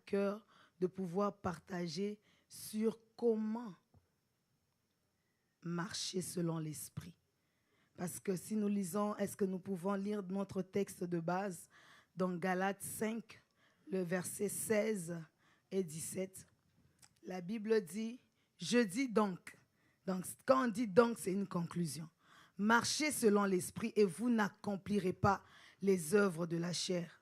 cœur de pouvoir partager sur comment marcher selon l'esprit. Parce que si nous lisons, est-ce que nous pouvons lire notre texte de base dans Galates 5, le verset 16 et 17. La Bible dit, je dis donc quand on dit donc, c'est une conclusion. Marchez selon l'esprit et vous n'accomplirez pas les œuvres de la chair.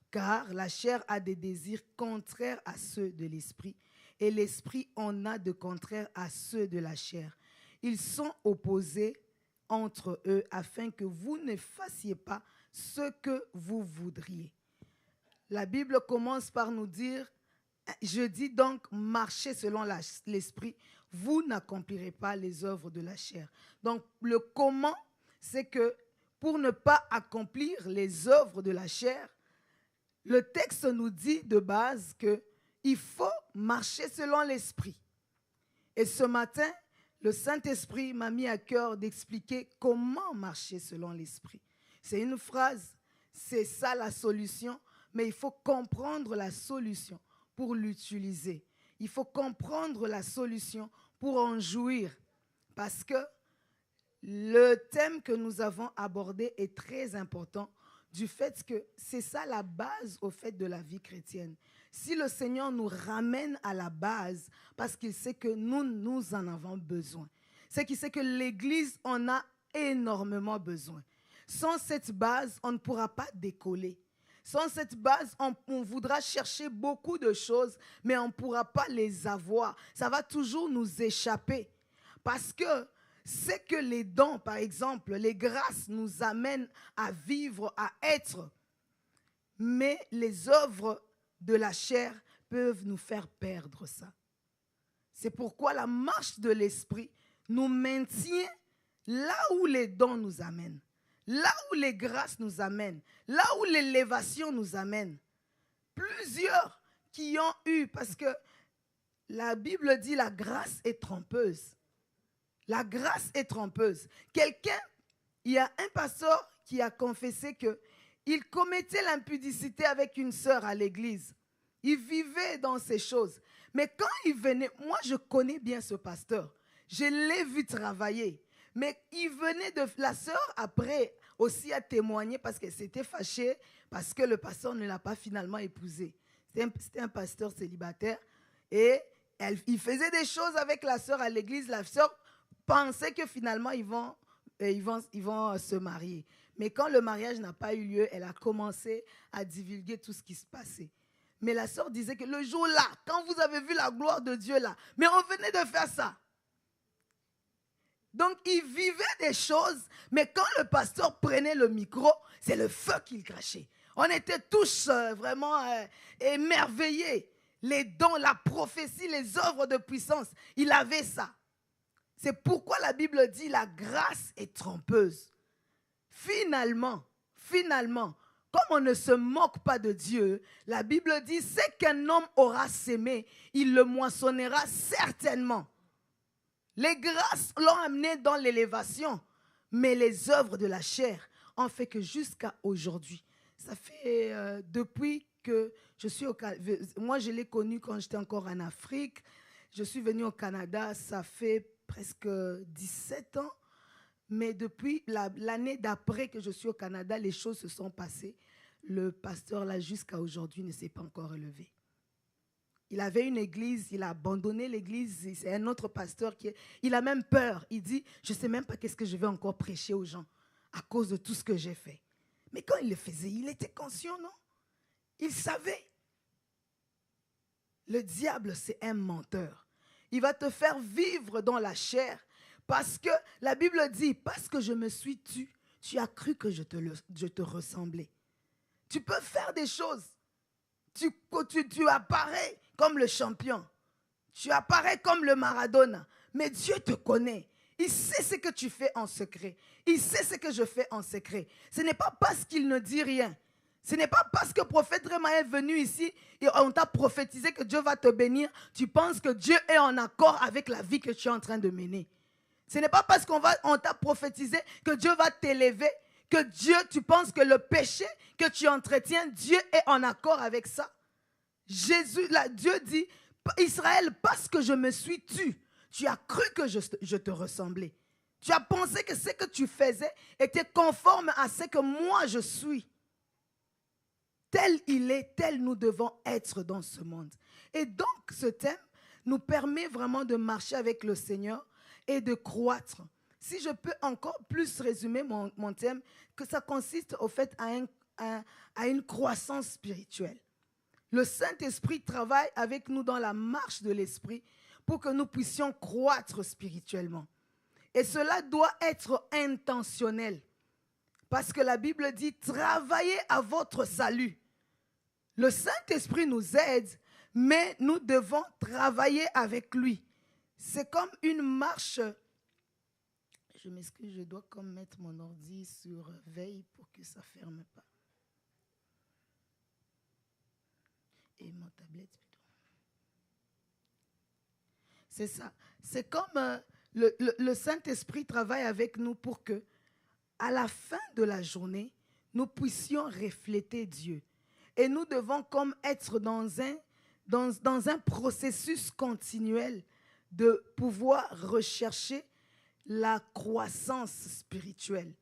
Car la chair a des désirs contraires à ceux de l'esprit et l'esprit en a de contraires à ceux de la chair. Ils sont opposés entre eux afin que vous ne fassiez pas ce que vous voudriez. La Bible commence par nous dire, je dis donc, marchez selon l'esprit, vous n'accomplirez pas les œuvres de la chair. Donc le comment, c'est que pour ne pas accomplir les œuvres de la chair, le texte nous dit de base qu'il faut marcher selon l'esprit. Et ce matin, le Saint-Esprit m'a mis à cœur d'expliquer comment marcher selon l'esprit. C'est une phrase, c'est ça la solution, mais il faut comprendre la solution pour l'utiliser. Il faut comprendre la solution pour en jouir. Parce que le thème que nous avons abordé est très important du fait que c'est ça la base au fait de la vie chrétienne. Si le Seigneur nous ramène à la base, parce qu'il sait que nous en avons besoin. C'est qu'il sait que l'Église en a énormément besoin. Sans cette base, on ne pourra pas décoller. Sans cette base, on voudra chercher beaucoup de choses, mais on ne pourra pas les avoir. Ça va toujours nous échapper. Parce que c'est que les dons, par exemple, les grâces nous amènent à vivre, à être. Mais les œuvres de la chair peuvent nous faire perdre ça. C'est pourquoi la marche de l'esprit nous maintient là où les dons nous amènent, là où les grâces nous amènent, là où l'élévation nous amène. Plusieurs qui ont eu, parce que la Bible dit la grâce est trompeuse. La grâce est trompeuse. Il y a un pasteur qui a confessé qu'il commettait l'impudicité avec une sœur à l'église. Il vivait dans ces choses. Mais quand il venait, moi je connais bien ce pasteur. Je l'ai vu travailler. Mais il venait de la sœur après aussi à témoigner parce qu'elle s'était fâchée parce que le pasteur ne l'a pas finalement épousée. C'était un pasteur célibataire et il faisait des choses avec la sœur à l'église. La sœur pensait que finalement ils vont se marier. Mais quand le mariage n'a pas eu lieu, elle a commencé à divulguer tout ce qui se passait. Mais la sœur disait que le jour-là, quand vous avez vu la gloire de Dieu là, mais on venait de faire ça. Donc, il vivait des choses, mais quand le pasteur prenait le micro, c'est le feu qu'il crachait. On était tous vraiment émerveillés. Les dons, la prophétie, les œuvres de puissance, il avait ça. C'est pourquoi la Bible dit la grâce est trompeuse. Finalement, comme on ne se moque pas de Dieu, la Bible dit, c'est qu'un homme aura sémé, il le moissonnera certainement. Les grâces l'ont amené dans l'élévation, mais les œuvres de la chair ont fait que jusqu'à aujourd'hui, ça fait depuis que je suis au Canada, moi je l'ai connu quand j'étais encore en Afrique, je suis venue au Canada, ça fait presque 17 ans, mais depuis l'année d'après que je suis au Canada, les choses se sont passées. Le pasteur là jusqu'à aujourd'hui ne s'est pas encore relevé. Il avait une église, il a abandonné l'église, c'est un autre pasteur il a même peur. Il dit, je ne sais même pas qu'est-ce que je vais encore prêcher aux gens à cause de tout ce que j'ai fait. Mais quand il le faisait, il était conscient, non? Il savait. Le diable, c'est un menteur. Il va te faire vivre dans la chair parce que la Bible dit, parce que je me suis tue, tu as cru que je te ressemblais. Tu peux faire des choses. Tu apparais comme le champion. Tu apparais comme le Maradona. Mais Dieu te connaît. Il sait ce que tu fais en secret. Il sait ce que je fais en secret. Ce n'est pas parce qu'il ne dit rien. Ce n'est pas parce que le prophète Réma est venu ici et on t'a prophétisé que Dieu va te bénir. Tu penses que Dieu est en accord avec la vie que tu es en train de mener. Ce n'est pas parce qu'on t'a prophétisé que Dieu va t'élever, que tu penses que le péché que tu entretiens, Dieu est en accord avec ça. Dieu dit, Israël, parce que je me suis tu, tu as cru que je te ressemblais. Tu as pensé que ce que tu faisais était conforme à ce que moi je suis. Tel il est, tel nous devons être dans ce monde. Et donc ce thème nous permet vraiment de marcher avec le Seigneur et de croître. Si je peux encore plus résumer mon thème, que ça consiste au fait à une croissance spirituelle. Le Saint-Esprit travaille avec nous dans la marche de l'Esprit pour que nous puissions croître spirituellement. Et cela doit être intentionnel. Parce que la Bible dit, travaillez à votre salut. Le Saint-Esprit nous aide, mais nous devons travailler avec lui. C'est comme une marche. Je m'excuse, je dois comme mettre mon ordi sur veille pour que ça ne ferme pas. Et mon tablette plutôt. C'est ça. C'est comme le Saint-Esprit travaille avec nous pour que, à la fin de la journée, nous puissions refléter Dieu. Et nous devons comme être dans un processus continuel de pouvoir rechercher la croissance spirituelle.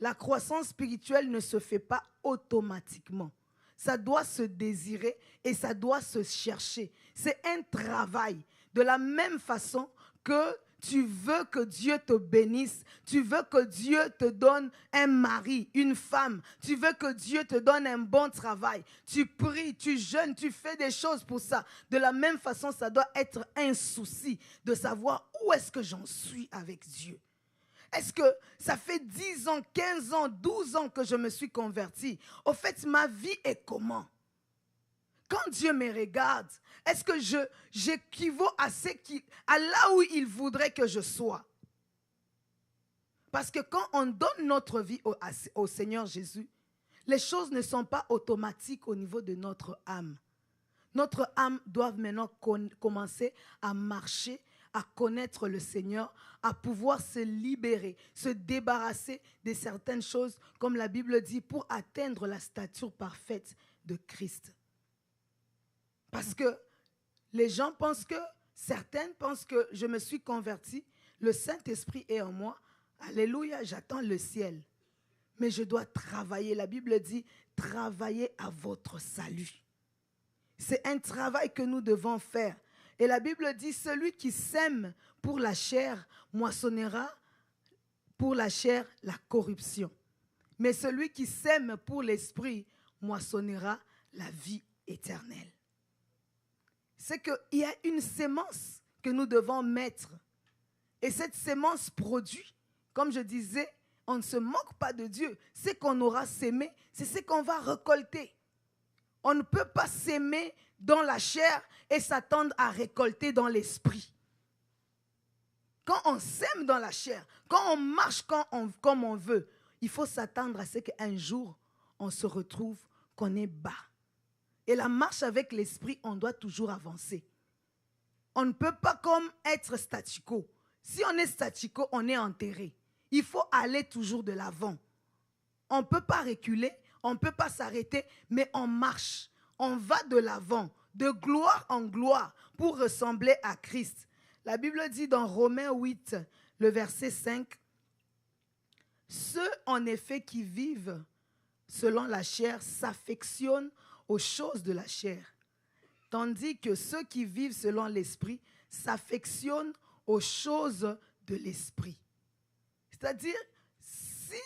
La croissance spirituelle ne se fait pas automatiquement. Ça doit se désirer et ça doit se chercher. C'est un travail. De la même façon que tu veux que Dieu te bénisse, tu veux que Dieu te donne un mari, une femme, tu veux que Dieu te donne un bon travail, tu pries, tu jeûnes, tu fais des choses pour ça. De la même façon, ça doit être un souci de savoir où est-ce que j'en suis avec Dieu. Est-ce que ça fait 10 ans, 15 ans, 12 ans que je me suis converti? Au fait, ma vie est comment? Quand Dieu me regarde, est-ce que j'équivaut à là où il voudrait que je sois? Parce que quand on donne notre vie au Seigneur Jésus, les choses ne sont pas automatiques au niveau de notre âme. Notre âme doit maintenant commencer à marcher, à connaître le Seigneur, à pouvoir se libérer, se débarrasser de certaines choses, comme la Bible dit, pour atteindre la stature parfaite de Christ. Parce que les gens pensent que, certaines pensent que je me suis converti, le Saint-Esprit est en moi, alléluia, j'attends le ciel. Mais je dois travailler, la Bible dit, travaillez à votre salut. C'est un travail que nous devons faire. Et la Bible dit, celui qui sème pour la chair moissonnera pour la chair la corruption. Mais celui qui sème pour l'esprit moissonnera la vie éternelle. C'est qu'il y a une sémence que nous devons mettre. Et cette sémence produit, comme je disais, on ne se moque pas de Dieu. Ce qu'on aura sémé, c'est ce qu'on va récolter. On ne peut pas s'aimer dans la chair et s'attendre à récolter dans l'esprit. Quand on sème dans la chair, quand on marche comme on veut, il faut s'attendre à ce qu'un jour, on se retrouve qu'on est bas. Et la marche avec l'esprit, on doit toujours avancer. On ne peut pas comme être statico. Si on est statico, on est enterré. Il faut aller toujours de l'avant. On ne peut pas reculer, on ne peut pas s'arrêter, mais on marche. On va de l'avant, de gloire en gloire, pour ressembler à Christ. La Bible dit dans Romains 8, le verset 5, « Ceux en effet qui vivent selon la chair s'affectionnent aux choses de la chair, tandis que ceux qui vivent selon l'esprit s'affectionnent aux choses de l'esprit. » C'est-à-dire, si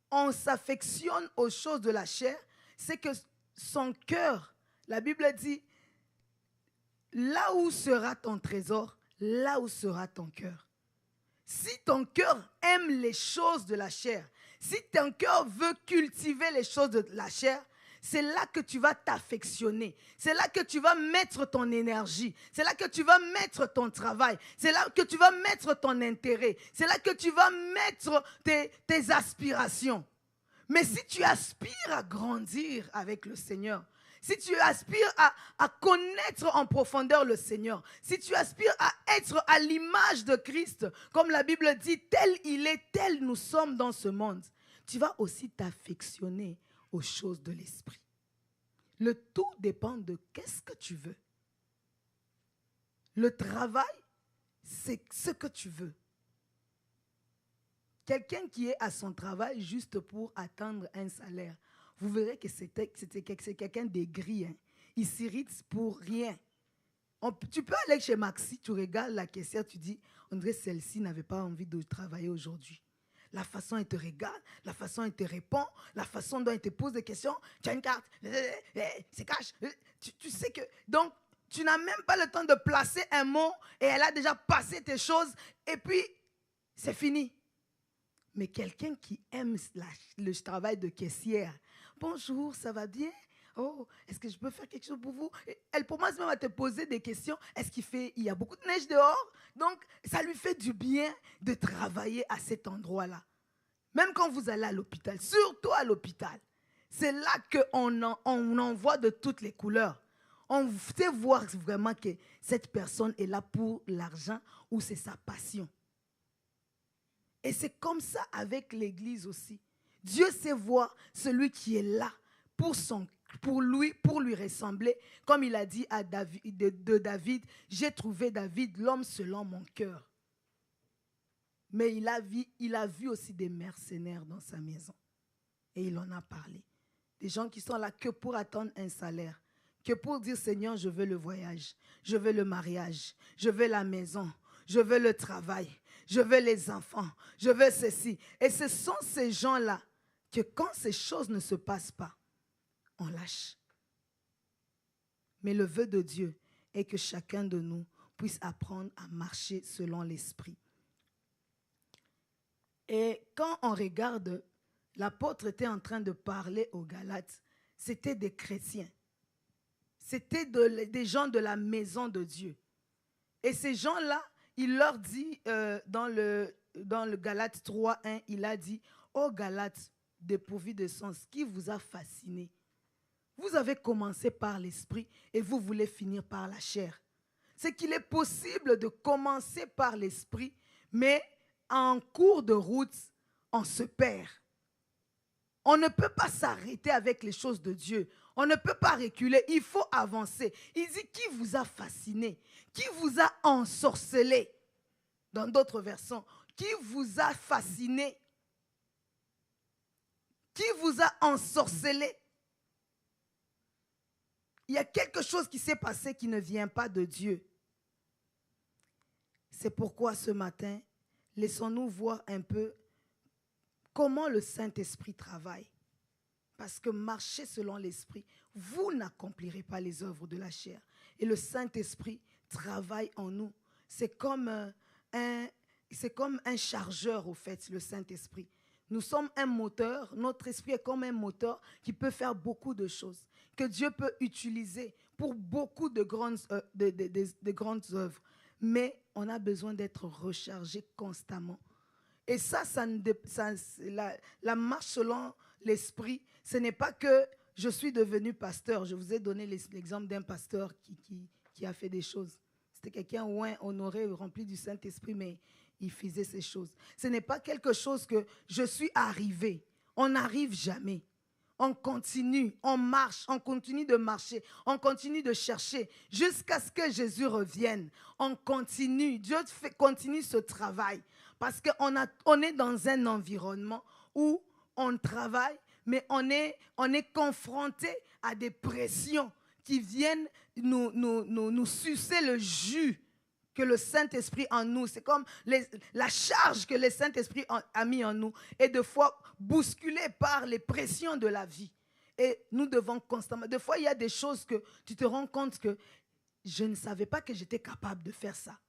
on s'affectionne aux choses de la chair, c'est que son cœur, la Bible dit, là où sera ton trésor, là où sera ton cœur. Si ton cœur aime les choses de la chair, si ton cœur veut cultiver les choses de la chair, c'est là que tu vas t'affectionner. C'est là que tu vas mettre ton énergie. C'est là que tu vas mettre ton travail. C'est là que tu vas mettre ton intérêt. C'est là que tu vas mettre tes aspirations. Mais si tu aspires à grandir avec le Seigneur, si tu aspires à connaître en profondeur le Seigneur, si tu aspires à être à l'image de Christ, comme la Bible dit, tel il est, tel nous sommes dans ce monde, tu vas aussi t'affectionner aux choses de l'esprit. Le tout dépend de qu'est-ce que tu veux. Le travail, c'est ce que tu veux. Quelqu'un qui est à son travail juste pour attendre un salaire, vous verrez que c'est quelqu'un d'aigri. Hein. Il s'irrite pour rien. Tu peux aller chez Maxi, tu regardes la caissière, tu dis, on dirait celle-ci n'avait pas envie de travailler aujourd'hui. La façon elle te regarde, la façon elle te répond, la façon dont elle te pose des questions, tu as une carte, c'est cash. Tu sais que... Donc, tu n'as même pas le temps de placer un mot et elle a déjà passé tes choses et puis, c'est fini. Mais quelqu'un qui aime le travail de caissière, bonjour, ça va bien? Oh, est-ce que je peux faire quelque chose pour vous? Elle commence même à te poser des questions. Il y a beaucoup de neige dehors? Donc, ça lui fait du bien de travailler à cet endroit-là. Même quand vous allez à l'hôpital, surtout à l'hôpital, c'est là qu'on en voit de toutes les couleurs. On sait voir vraiment que cette personne est là pour l'argent ou c'est sa passion. Et c'est comme ça avec l'Église aussi. Dieu sait voir celui qui est là pour lui ressembler. Comme il a dit à David, j'ai trouvé David, l'homme selon mon cœur. Mais il a vu aussi des mercenaires dans sa maison. Et il en a parlé. Des gens qui sont là que pour attendre un salaire. Que pour dire, Seigneur, je veux le voyage. Je veux le mariage. Je veux la maison. Je veux le travail. Je veux les enfants. Je veux ceci. Et ce sont ces gens-là que quand ces choses ne se passent pas, on lâche. Mais le vœu de Dieu est que chacun de nous puisse apprendre à marcher selon l'esprit. Et quand on regarde, l'apôtre était en train de parler aux Galates, c'était des chrétiens. C'était des gens de la maison de Dieu. Et ces gens-là, il leur dit, dans le Galates 3:1, il a dit, ô Galates, dépourvus de sens, qui vous a fasciné? Vous avez commencé par l'esprit et vous voulez finir par la chair. C'est qu'il est possible de commencer par l'esprit, mais en cours de route, on se perd. On ne peut pas s'arrêter avec les choses de Dieu. On ne peut pas reculer, il faut avancer. Il dit, qui vous a fasciné? Qui vous a ensorcelé? Dans d'autres versants, qui vous a fasciné? Qui vous a ensorcelé? Il y a quelque chose qui s'est passé qui ne vient pas de Dieu. C'est pourquoi ce matin, laissons-nous voir un peu comment le Saint-Esprit travaille. Parce que marcher selon l'Esprit, vous n'accomplirez pas les œuvres de la chair. Et le Saint-Esprit travaille en nous. C'est comme un chargeur, au fait, le Saint-Esprit. Nous sommes un moteur, notre esprit est comme un moteur qui peut faire beaucoup de choses, que Dieu peut utiliser pour beaucoup de grandes œuvres. Mais on a besoin d'être rechargé constamment. Et la marche selon l'esprit, ce n'est pas que je suis devenu pasteur. Je vous ai donné l'exemple d'un pasteur qui a fait des choses. C'était quelqu'un honoré, rempli du Saint-Esprit, mais il faisait ces choses. Ce n'est pas quelque chose que je suis arrivé. On n'arrive jamais. On continue, on marche, on continue de marcher, on continue de chercher jusqu'à ce que Jésus revienne. On continue, Dieu continue ce travail parce qu'on est dans un environnement où on travaille, mais on est confronté à des pressions qui viennent nous sucer le jus que le Saint-Esprit en nous, c'est comme la charge que le Saint-Esprit a mis en nous est de fois bousculée par les pressions de la vie. Et nous devons constamment, des fois il y a des choses que tu te rends compte que je ne savais pas que j'étais capable de faire ça.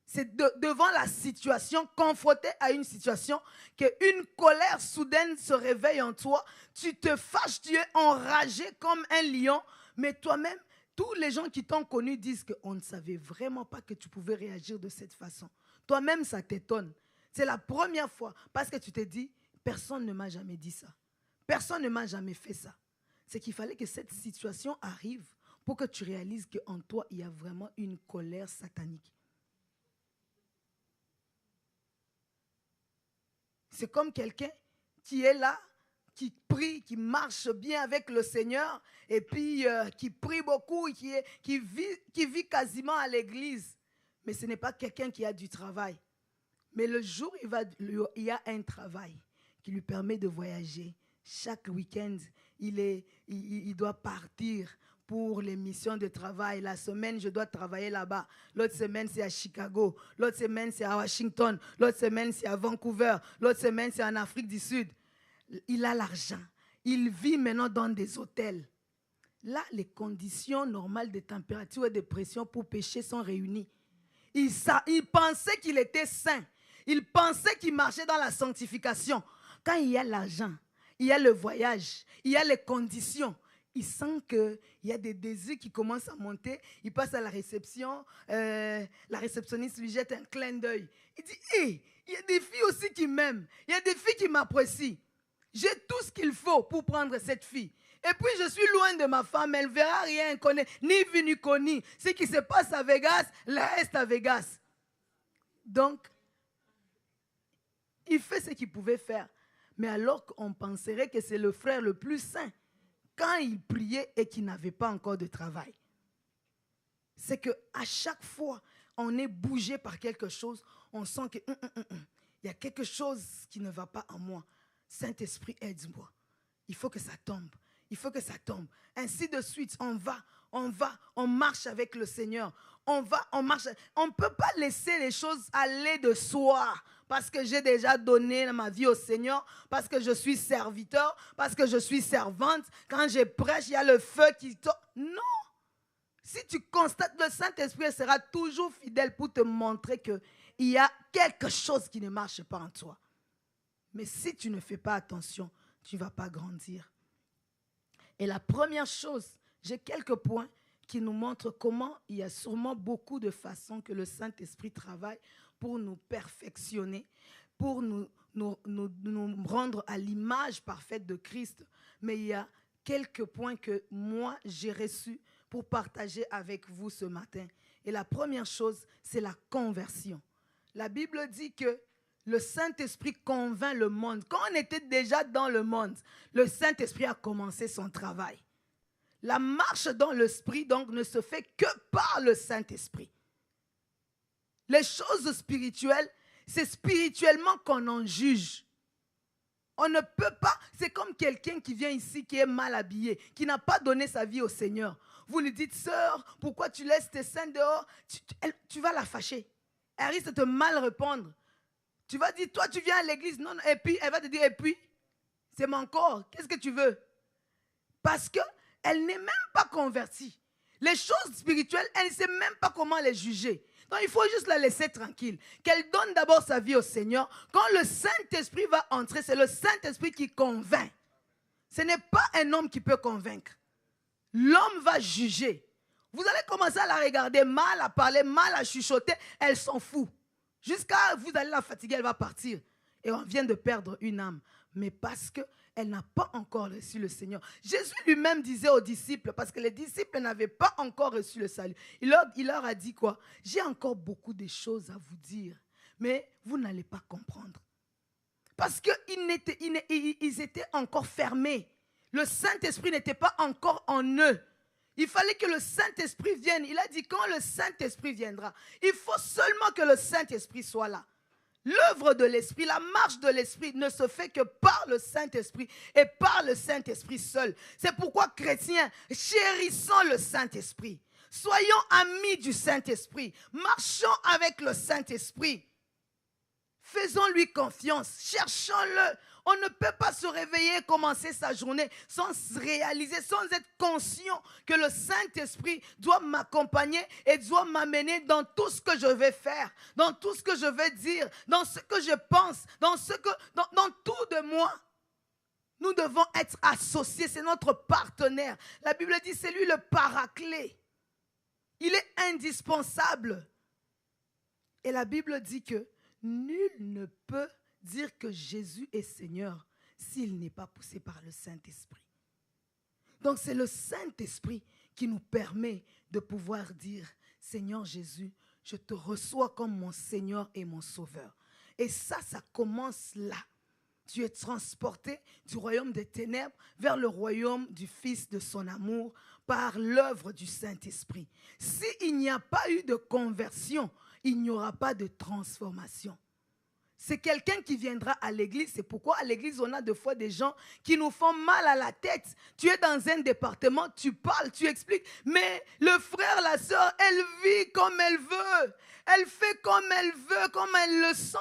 C'est devant la situation, confronté à une situation, qu'une colère soudaine se réveille en toi. Tu te fâches, tu es enragé comme un lion, mais toi-même, tous les gens qui t'ont connu disent qu'on ne savait vraiment pas que tu pouvais réagir de cette façon. Toi-même, ça t'étonne. C'est la première fois parce que tu te dis, personne ne m'a jamais dit ça. Personne ne m'a jamais fait ça. C'est qu'il fallait que cette situation arrive pour que tu réalises qu'en toi, il y a vraiment une colère satanique. C'est comme quelqu'un qui est là, qui prie, qui marche bien avec le Seigneur, et puis qui prie beaucoup, qui vit quasiment à l'église. Mais ce n'est pas quelqu'un qui a du travail. Mais le jour où il y a un travail qui lui permet de voyager, chaque week-end, il doit partir pour les missions de travail. La semaine, je dois travailler là-bas. L'autre semaine, c'est à Chicago. L'autre semaine, c'est à Washington. L'autre semaine, c'est à Vancouver. L'autre semaine, c'est en Afrique du Sud. Il a l'argent. Il vit maintenant dans des hôtels. Là, les conditions normales de température et de pression pour pêcher sont réunies. Il pensait qu'il était saint. Il pensait qu'il marchait dans la sanctification. Quand il y a l'argent, il y a le voyage, il y a les conditions, il sent qu'il y a des désirs qui commencent à monter. Il passe à la réception. La réceptionniste lui jette un clin d'œil. Il dit, hey, il y a des filles aussi qui m'aiment. Il y a des filles qui m'apprécient. J'ai tout ce qu'il faut pour prendre cette fille. Et puis je suis loin de ma femme. Elle ne verra rien, connaît, ni vu ni connu. Ce qui se passe à Vegas, le reste à Vegas. Donc, il fait ce qu'il pouvait faire. Mais alors qu'on penserait que c'est le frère le plus saint, quand il priait et qu'il n'avait pas encore de travail. C'est qu'à chaque fois, on est bougé par quelque chose, on sent qu'il y a quelque chose qui ne va pas en moi. Saint-Esprit, aide-moi. Il faut que ça tombe. Il faut que ça tombe. Ainsi de suite, on marche avec le Seigneur. On marche. On ne peut pas laisser les choses aller de soi. Parce que j'ai déjà donné ma vie au Seigneur, parce que je suis serviteur, parce que je suis servante. Quand je prêche, il y a le feu qui tombe. Non. Si tu constates, le Saint-Esprit sera toujours fidèle pour te montrer qu'il y a quelque chose qui ne marche pas en toi. Mais si tu ne fais pas attention, tu ne vas pas grandir. Et la première chose, j'ai quelques points qui nous montrent comment il y a sûrement beaucoup de façons que le Saint-Esprit travaille pour nous perfectionner, pour nous rendre à l'image parfaite de Christ. Mais il y a quelques points que moi, j'ai reçus pour partager avec vous ce matin. Et la première chose, c'est la conversion. La Bible dit que le Saint-Esprit convainc le monde. Quand on était déjà dans le monde, le Saint-Esprit a commencé son travail. La marche dans l'Esprit, donc, ne se fait que par le Saint-Esprit. Les choses spirituelles, c'est spirituellement qu'on en juge. On ne peut pas, c'est comme quelqu'un qui vient ici, qui est mal habillé, qui n'a pas donné sa vie au Seigneur. Vous lui dites, sœur, pourquoi tu laisses tes seins dehors? Tu vas la fâcher. Elle risque de te mal répondre. Tu vas dire, toi tu viens à l'église, non, et puis elle va te dire, et puis, c'est mon corps, qu'est-ce que tu veux? Parce qu'elle n'est même pas convertie. Les choses spirituelles, elle ne sait même pas comment les juger. Donc il faut juste la laisser tranquille. Qu'elle donne d'abord sa vie au Seigneur. Quand le Saint-Esprit va entrer, c'est le Saint-Esprit qui convainc. Ce n'est pas un homme qui peut convaincre. L'homme va juger. Vous allez commencer à la regarder mal, à parler mal, à chuchoter. Elle s'en fout. Jusqu'à vous allez la fatiguer, elle va partir. Et on vient de perdre une âme. Mais parce qu'elle n'a pas encore reçu le Seigneur. Jésus lui-même disait aux disciples, parce que les disciples n'avaient pas encore reçu le salut. Il leur a dit quoi? J'ai encore beaucoup de choses à vous dire, mais vous n'allez pas comprendre. Parce qu'ils étaient encore fermés. Le Saint-Esprit n'était pas encore en eux. Il fallait que le Saint-Esprit vienne. Il a dit quand le Saint-Esprit viendra, il faut seulement que le Saint-Esprit soit là. L'œuvre de l'Esprit, la marche de l'Esprit ne se fait que par le Saint-Esprit et par le Saint-Esprit seul. C'est pourquoi, chrétiens, chérissons le Saint-Esprit. Soyons amis du Saint-Esprit. Marchons avec le Saint-Esprit. Faisons-lui confiance. Cherchons-le. On ne peut pas se réveiller et commencer sa journée sans se réaliser, sans être conscient que le Saint-Esprit doit m'accompagner et doit m'amener dans tout ce que je vais faire, dans tout ce que je vais dire, dans ce que je pense, dans tout de moi. Nous devons être associés, c'est notre partenaire. La Bible dit, c'est lui le paraclet. Il est indispensable. Et la Bible dit que nul ne peut dire que Jésus est Seigneur s'il n'est pas poussé par le Saint-Esprit. Donc c'est le Saint-Esprit qui nous permet de pouvoir dire, Seigneur Jésus, je te reçois comme mon Seigneur et mon Sauveur. Et ça commence là. tu es transporté du royaume des ténèbres vers le royaume du Fils de son amour par l'œuvre du Saint-Esprit. S'il n'y a pas eu de conversion, il n'y aura pas de transformation. C'est quelqu'un qui viendra à l'église. C'est pourquoi à l'église, on a des fois des gens qui nous font mal à la tête. Tu es dans un département, tu parles, tu expliques. Mais le frère, la sœur, elle vit comme elle veut. Elle fait comme elle veut, comme elle le sent.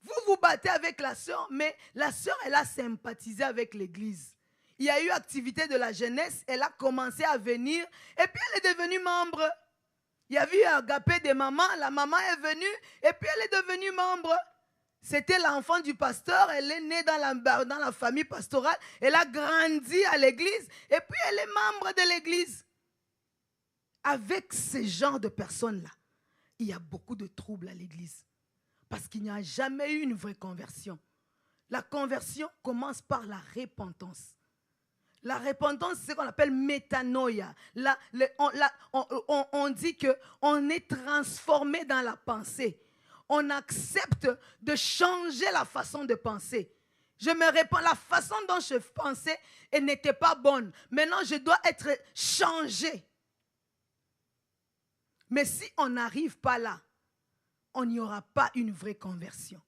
Vous vous battez avec la sœur, mais la sœur, elle a sympathisé avec l'église. Il y a eu activité de la jeunesse, elle a commencé à venir et puis elle est devenue membre. Il y a eu Agapé des mamans, la maman est venue et puis elle est devenue membre. C'était l'enfant du pasteur, elle est née dans la famille pastorale, elle a grandi à l'église et puis elle est membre de l'église. Avec ce genre de personnes-là, il y a beaucoup de troubles à l'église parce qu'il n'y a jamais eu une vraie conversion. La conversion commence par la repentance. La repentance, c'est ce qu'on appelle métanoïa. On dit qu'on est transformé dans la pensée. On accepte de changer la façon de penser. Je me répands, la façon dont je pensais n'était pas bonne. Maintenant, je dois être changé. Mais si on n'arrive pas là, on n'y aura pas une vraie conversion.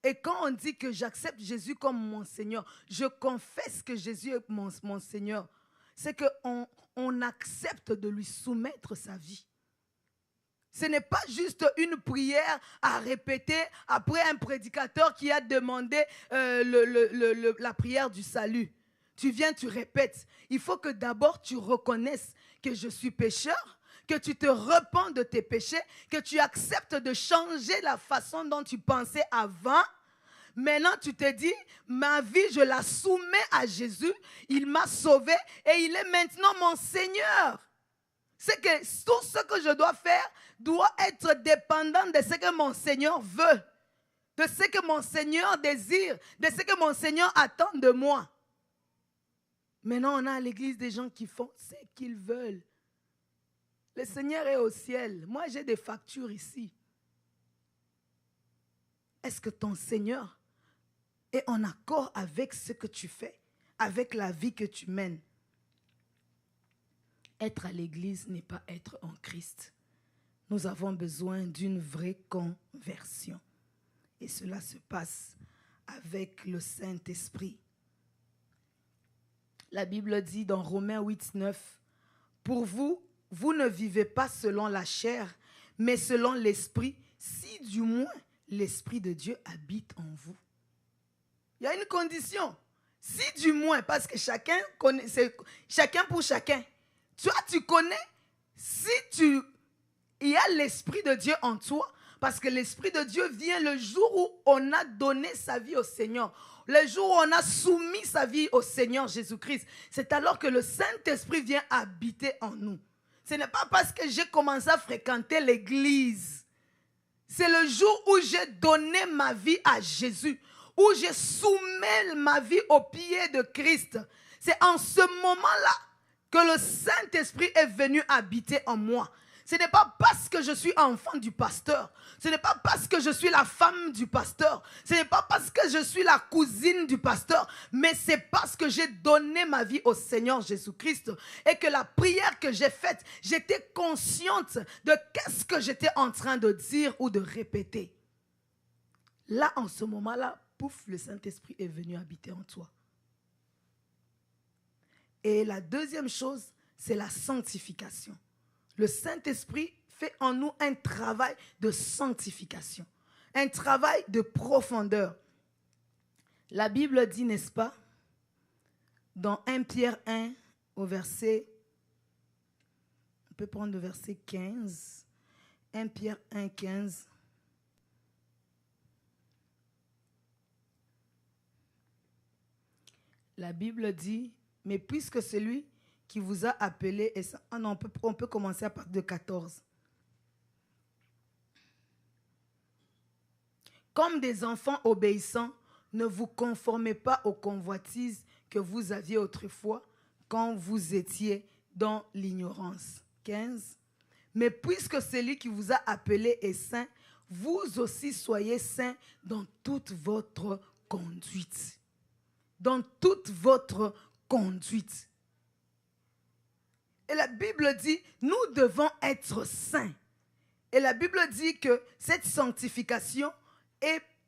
Et quand on dit que j'accepte Jésus comme mon Seigneur, je confesse que Jésus est mon Seigneur, c'est qu'on accepte de lui soumettre sa vie. Ce n'est pas juste une prière à répéter après un prédicateur qui a demandé la prière du salut. Tu viens, tu répètes. Il faut que d'abord tu reconnaisses que je suis pécheur, que tu te repens de tes péchés, que tu acceptes de changer la façon dont tu pensais avant. Maintenant, tu te dis, ma vie, je la soumets à Jésus. Il m'a sauvé et il est maintenant mon Seigneur. C'est que tout ce que je dois faire doit être dépendant de ce que mon Seigneur veut, de ce que mon Seigneur désire, de ce que mon Seigneur attend de moi. Maintenant, on a à l'église des gens qui font ce qu'ils veulent. Le Seigneur est au ciel. Moi, j'ai des factures ici. Est-ce que ton Seigneur est en accord avec ce que tu fais, avec la vie que tu mènes? Être à l'église n'est pas être en Christ. Nous avons besoin d'une vraie conversion. Et cela se passe avec le Saint-Esprit. La Bible dit dans Romains 8, 9, « Pour vous, vous ne vivez pas selon la chair, mais selon l'Esprit, si du moins l'Esprit de Dieu habite en vous. » Il y a une condition. Si du moins, parce que chacun connaît, c'est chacun pour chacun. Toi, tu connais, il y a l'Esprit de Dieu en toi, parce que l'Esprit de Dieu vient le jour où on a donné sa vie au Seigneur. Le jour où on a soumis sa vie au Seigneur Jésus-Christ. C'est alors que le Saint-Esprit vient habiter en nous. Ce n'est pas parce que j'ai commencé à fréquenter l'église. C'est le jour où j'ai donné ma vie à Jésus, où j'ai soumis ma vie aux pieds de Christ. C'est en ce moment-là que le Saint-Esprit est venu habiter en moi. Ce n'est pas parce que je suis enfant du pasteur. Ce n'est pas parce que je suis la femme du pasteur. Ce n'est pas parce que je suis la cousine du pasteur. Mais c'est parce que j'ai donné ma vie au Seigneur Jésus-Christ. Et que la prière que j'ai faite, j'étais consciente de qu'est-ce que j'étais en train de dire ou de répéter. Là, en ce moment-là, pouf, le Saint-Esprit est venu habiter en toi. Et la deuxième chose, c'est la sanctification. Le Saint-Esprit fait en nous un travail de sanctification, un travail de profondeur. La Bible dit, n'est-ce pas, dans 1 Pierre 1, au verset, on peut prendre le verset 15, 1 Pierre 1, 15. La Bible dit, mais puisque celui qui vous a appelé, et ça, non, on peut commencer à partir de 14. Comme des enfants obéissants, ne vous conformez pas aux convoitises que vous aviez autrefois quand vous étiez dans l'ignorance. 15. Mais puisque celui qui vous a appelé est saint, vous aussi soyez saints dans toute votre conduite. Dans toute votre conduite. Et la Bible dit, nous devons être saints. Et la Bible dit que cette sanctification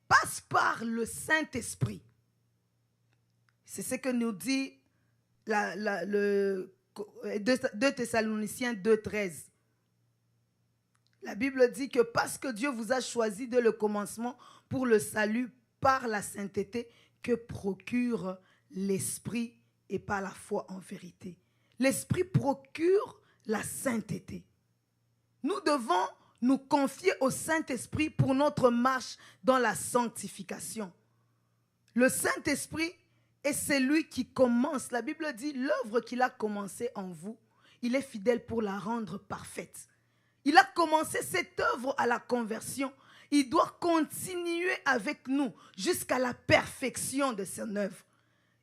passe par le Saint-Esprit. C'est ce que nous dit 2 Thessaloniciens 2,13. La Bible dit que parce que Dieu vous a choisi dès le commencement pour le salut par la sainteté que procure l'Esprit et par la foi en vérité. L'Esprit procure la sainteté. Nous devons nous confier au Saint-Esprit pour notre marche dans la sanctification. Le Saint-Esprit est celui qui commence. La Bible dit, l'œuvre qu'il a commencée en vous, il est fidèle pour la rendre parfaite. Il a commencé cette œuvre à la conversion. Il doit continuer avec nous jusqu'à la perfection de son œuvre.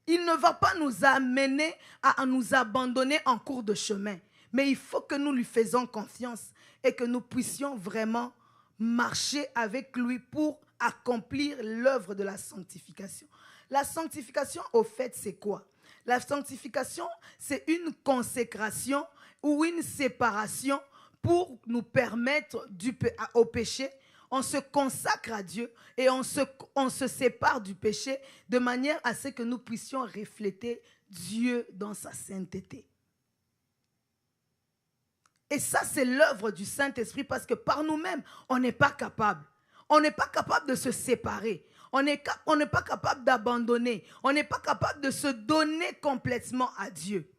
Il ne va pas nous amener à nous abandonner en cours de chemin. Mais il faut que nous lui faisions confiance et que nous puissions vraiment marcher avec lui pour accomplir l'œuvre de la sanctification. La sanctification, au fait, c'est quoi? La sanctification, c'est une consécration ou une séparation pour nous permettre au péché. On se consacre à Dieu et on se sépare du péché de manière à ce que nous puissions refléter Dieu dans sa sainteté. Et ça, c'est l'œuvre du Saint-Esprit parce que par nous-mêmes, on n'est pas capable. On n'est pas capable de se séparer. On n'est pas capable d'abandonner. On n'est pas capable de se donner complètement à Dieu.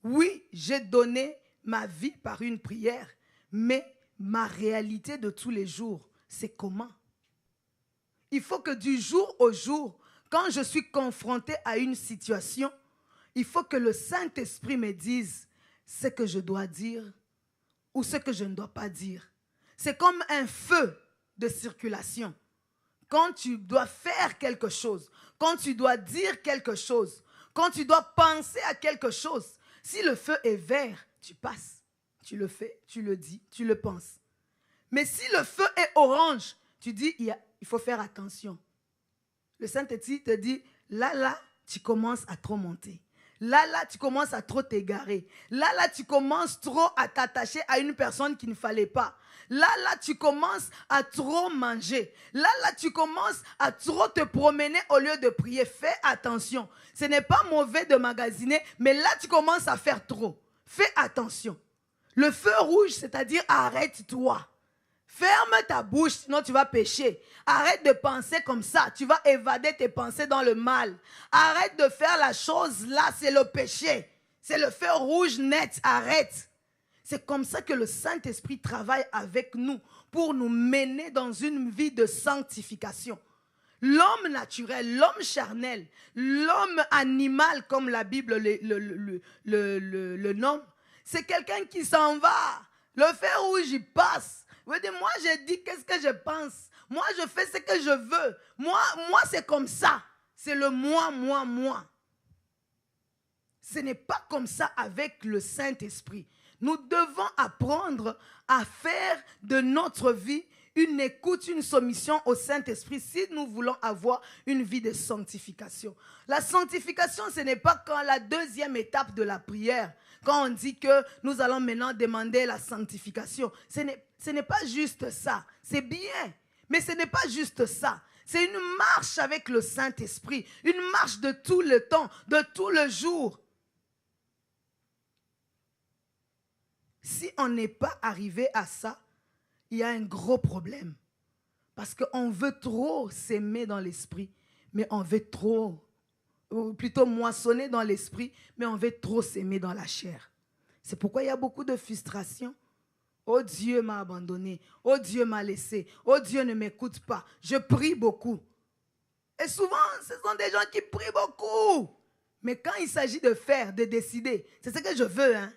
Oui, j'ai donné ma vie par une prière, mais ma réalité de tous les jours, c'est comment? Il faut que du jour au jour, quand je suis confronté à une situation, il faut que le Saint-Esprit me dise ce que je dois dire ou ce que je ne dois pas dire. C'est comme un feu de circulation. Quand tu dois faire quelque chose, quand tu dois dire quelque chose, quand tu dois penser à quelque chose, si le feu est vert, tu passes, tu le fais, tu le dis, tu le penses. Mais si le feu est orange, tu dis, il faut faire attention. Le Saint-Esprit te dit, là, tu commences à trop monter. Là, tu commences à trop t'égarer. Là, tu commences trop à t'attacher à une personne qu'il ne fallait pas. Là, tu commences à trop manger. Là, tu commences à trop te promener au lieu de prier. Fais attention. Ce n'est pas mauvais de magasiner, mais là, tu commences à faire trop. Fais attention. Le feu rouge, c'est-à-dire arrête-toi. Ferme ta bouche, sinon tu vas pécher. Arrête de penser comme ça. Tu vas évader tes pensées dans le mal. Arrête de faire la chose là, c'est le péché. C'est le feu rouge net, arrête. C'est comme ça que le Saint-Esprit travaille avec nous pour nous mener dans une vie de sanctification. L'homme naturel, l'homme charnel, l'homme animal, comme la Bible le nomme, c'est quelqu'un qui s'en va. Le feu rouge, il passe. Moi, je dis qu'est-ce que je pense. Moi, je fais ce que je veux. Moi, c'est comme ça. C'est le moi. Ce n'est pas comme ça avec le Saint-Esprit. Nous devons apprendre à faire de notre vie une écoute, une soumission au Saint-Esprit si nous voulons avoir une vie de sanctification. La sanctification, ce n'est pas quand la deuxième étape de la prière, quand on dit que nous allons maintenant demander la sanctification. Ce n'est pas juste ça. C'est bien, mais ce n'est pas juste ça. C'est une marche avec le Saint-Esprit, une marche de tout le temps, de tout le jour. Si on n'est pas arrivé à ça, il y a un gros problème. Parce qu'on veut trop s'aimer dans l'esprit, mais on veut trop, ou plutôt moissonner dans l'esprit, mais on veut trop s'aimer dans la chair. C'est pourquoi il y a beaucoup de frustration. Oh, Dieu m'a abandonné. Oh, Dieu m'a laissé. Oh, Dieu ne m'écoute pas. Je prie beaucoup. Et souvent, ce sont des gens qui prient beaucoup. Mais quand il s'agit de faire, de décider, c'est ce que je veux, hein.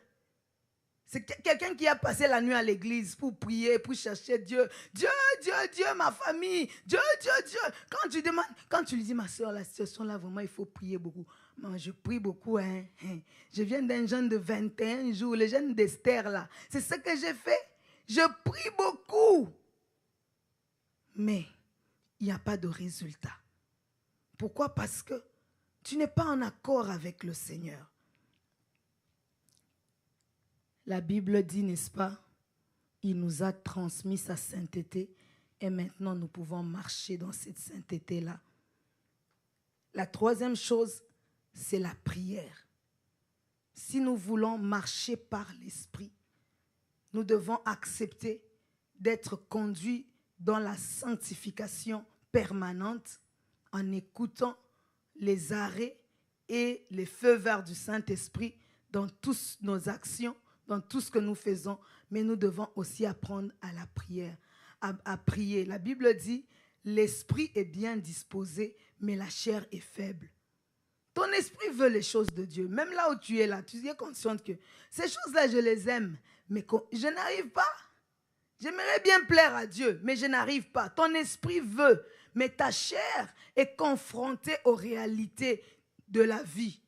C'est quelqu'un qui a passé la nuit à l'église pour prier, pour chercher Dieu. Dieu, ma famille. Dieu. Quand tu lui dis, ma soeur, la situation là, vraiment, il faut prier beaucoup. Moi, je prie beaucoup. Hein. Je viens d'un jeûne de 21 jours, le jeûne d'Esther là. C'est ce que j'ai fait. Je prie beaucoup. mais il n'y a pas de résultat. Pourquoi? Parce que tu n'es pas en accord avec le Seigneur. La Bible dit, n'est-ce pas? Il nous a transmis sa sainteté et maintenant nous pouvons marcher dans cette sainteté-là. La troisième chose, c'est la prière. Si nous voulons marcher par l'Esprit, nous devons accepter d'être conduits dans la sanctification permanente en écoutant les arrêts et les feux verts du Saint-Esprit dans toutes nos actions, dans tout ce que nous faisons. Mais nous devons aussi apprendre à la prière, à prier. La Bible dit, l'esprit est bien disposé, mais la chair est faible. Ton esprit veut les choses de Dieu. Même là où tu es là, tu es consciente que ces choses-là, je les aime, mais je n'arrive pas. J'aimerais bien plaire à Dieu, mais je n'arrive pas. Ton esprit veut, mais ta chair est confrontée aux réalités de la vie.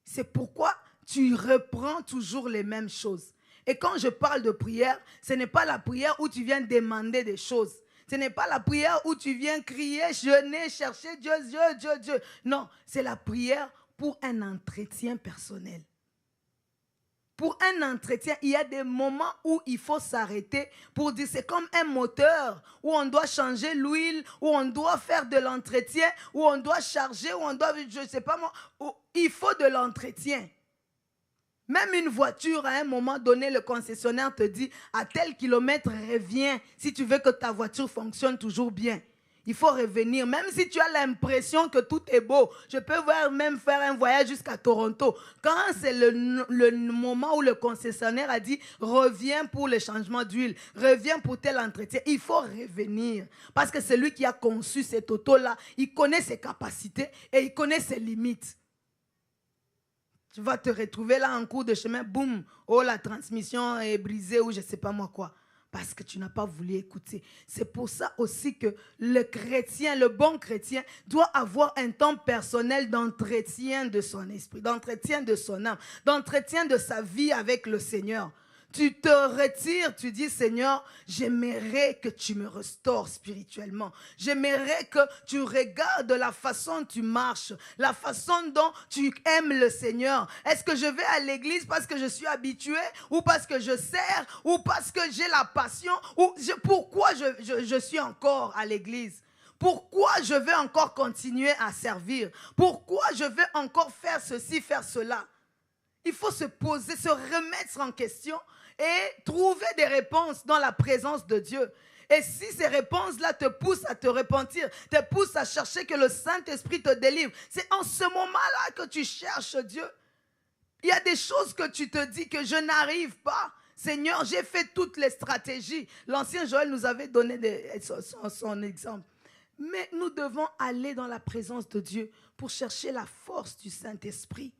C'est pourquoi tu reprends toujours les mêmes choses. Et quand je parle de prière, ce n'est pas la prière où tu viens demander des choses. Ce n'est pas la prière où tu viens crier, jeûner, chercher Dieu, Dieu, Dieu, Dieu. Non, c'est la prière pour un entretien personnel. Pour un entretien, il y a des moments où il faut s'arrêter pour dire, c'est comme un moteur où on doit changer l'huile, où on doit faire de l'entretien, où on doit charger, où on doit, je ne sais pas moi, où il faut de l'entretien. Même une voiture, à un moment donné, le concessionnaire te dit, à tel kilomètre, reviens si tu veux que ta voiture fonctionne toujours bien. Il faut revenir, même si tu as l'impression que tout est beau. Je peux même faire un voyage jusqu'à Toronto. Quand c'est le moment où le concessionnaire a dit, reviens pour le changement d'huile, reviens pour tel entretien, il faut revenir. Parce que c'est lui qui a conçu cette auto-là. Il connaît ses capacités et il connaît ses limites. Tu vas te retrouver là en cours de chemin, boum, oh la transmission est brisée ou je ne sais pas moi quoi. Parce que tu n'as pas voulu écouter. C'est pour ça aussi que le chrétien, le bon chrétien, doit avoir un temps personnel d'entretien de son esprit, d'entretien de son âme, d'entretien de sa vie avec le Seigneur. Tu te retires, tu dis, Seigneur, j'aimerais que tu me restaures spirituellement. J'aimerais que tu regardes la façon dont tu marches, la façon dont tu aimes le Seigneur. Est-ce que je vais à l'église parce que je suis habitué, ou parce que je sers, ou parce que j'ai la passion, pourquoi je suis encore à l'église? Pourquoi je vais encore continuer à servir? Pourquoi je vais encore faire ceci, faire cela? Il faut se poser, se remettre en question et trouver des réponses dans la présence de Dieu. Et si ces réponses-là te poussent à te repentir, te poussent à chercher que le Saint-Esprit te délivre, c'est en ce moment-là que tu cherches Dieu. Il y a des choses que tu te dis que je n'arrive pas. Seigneur, j'ai fait toutes les stratégies. L'ancien Joël nous avait donné son exemple. Mais nous devons aller dans la présence de Dieu pour chercher la force du Saint-Esprit.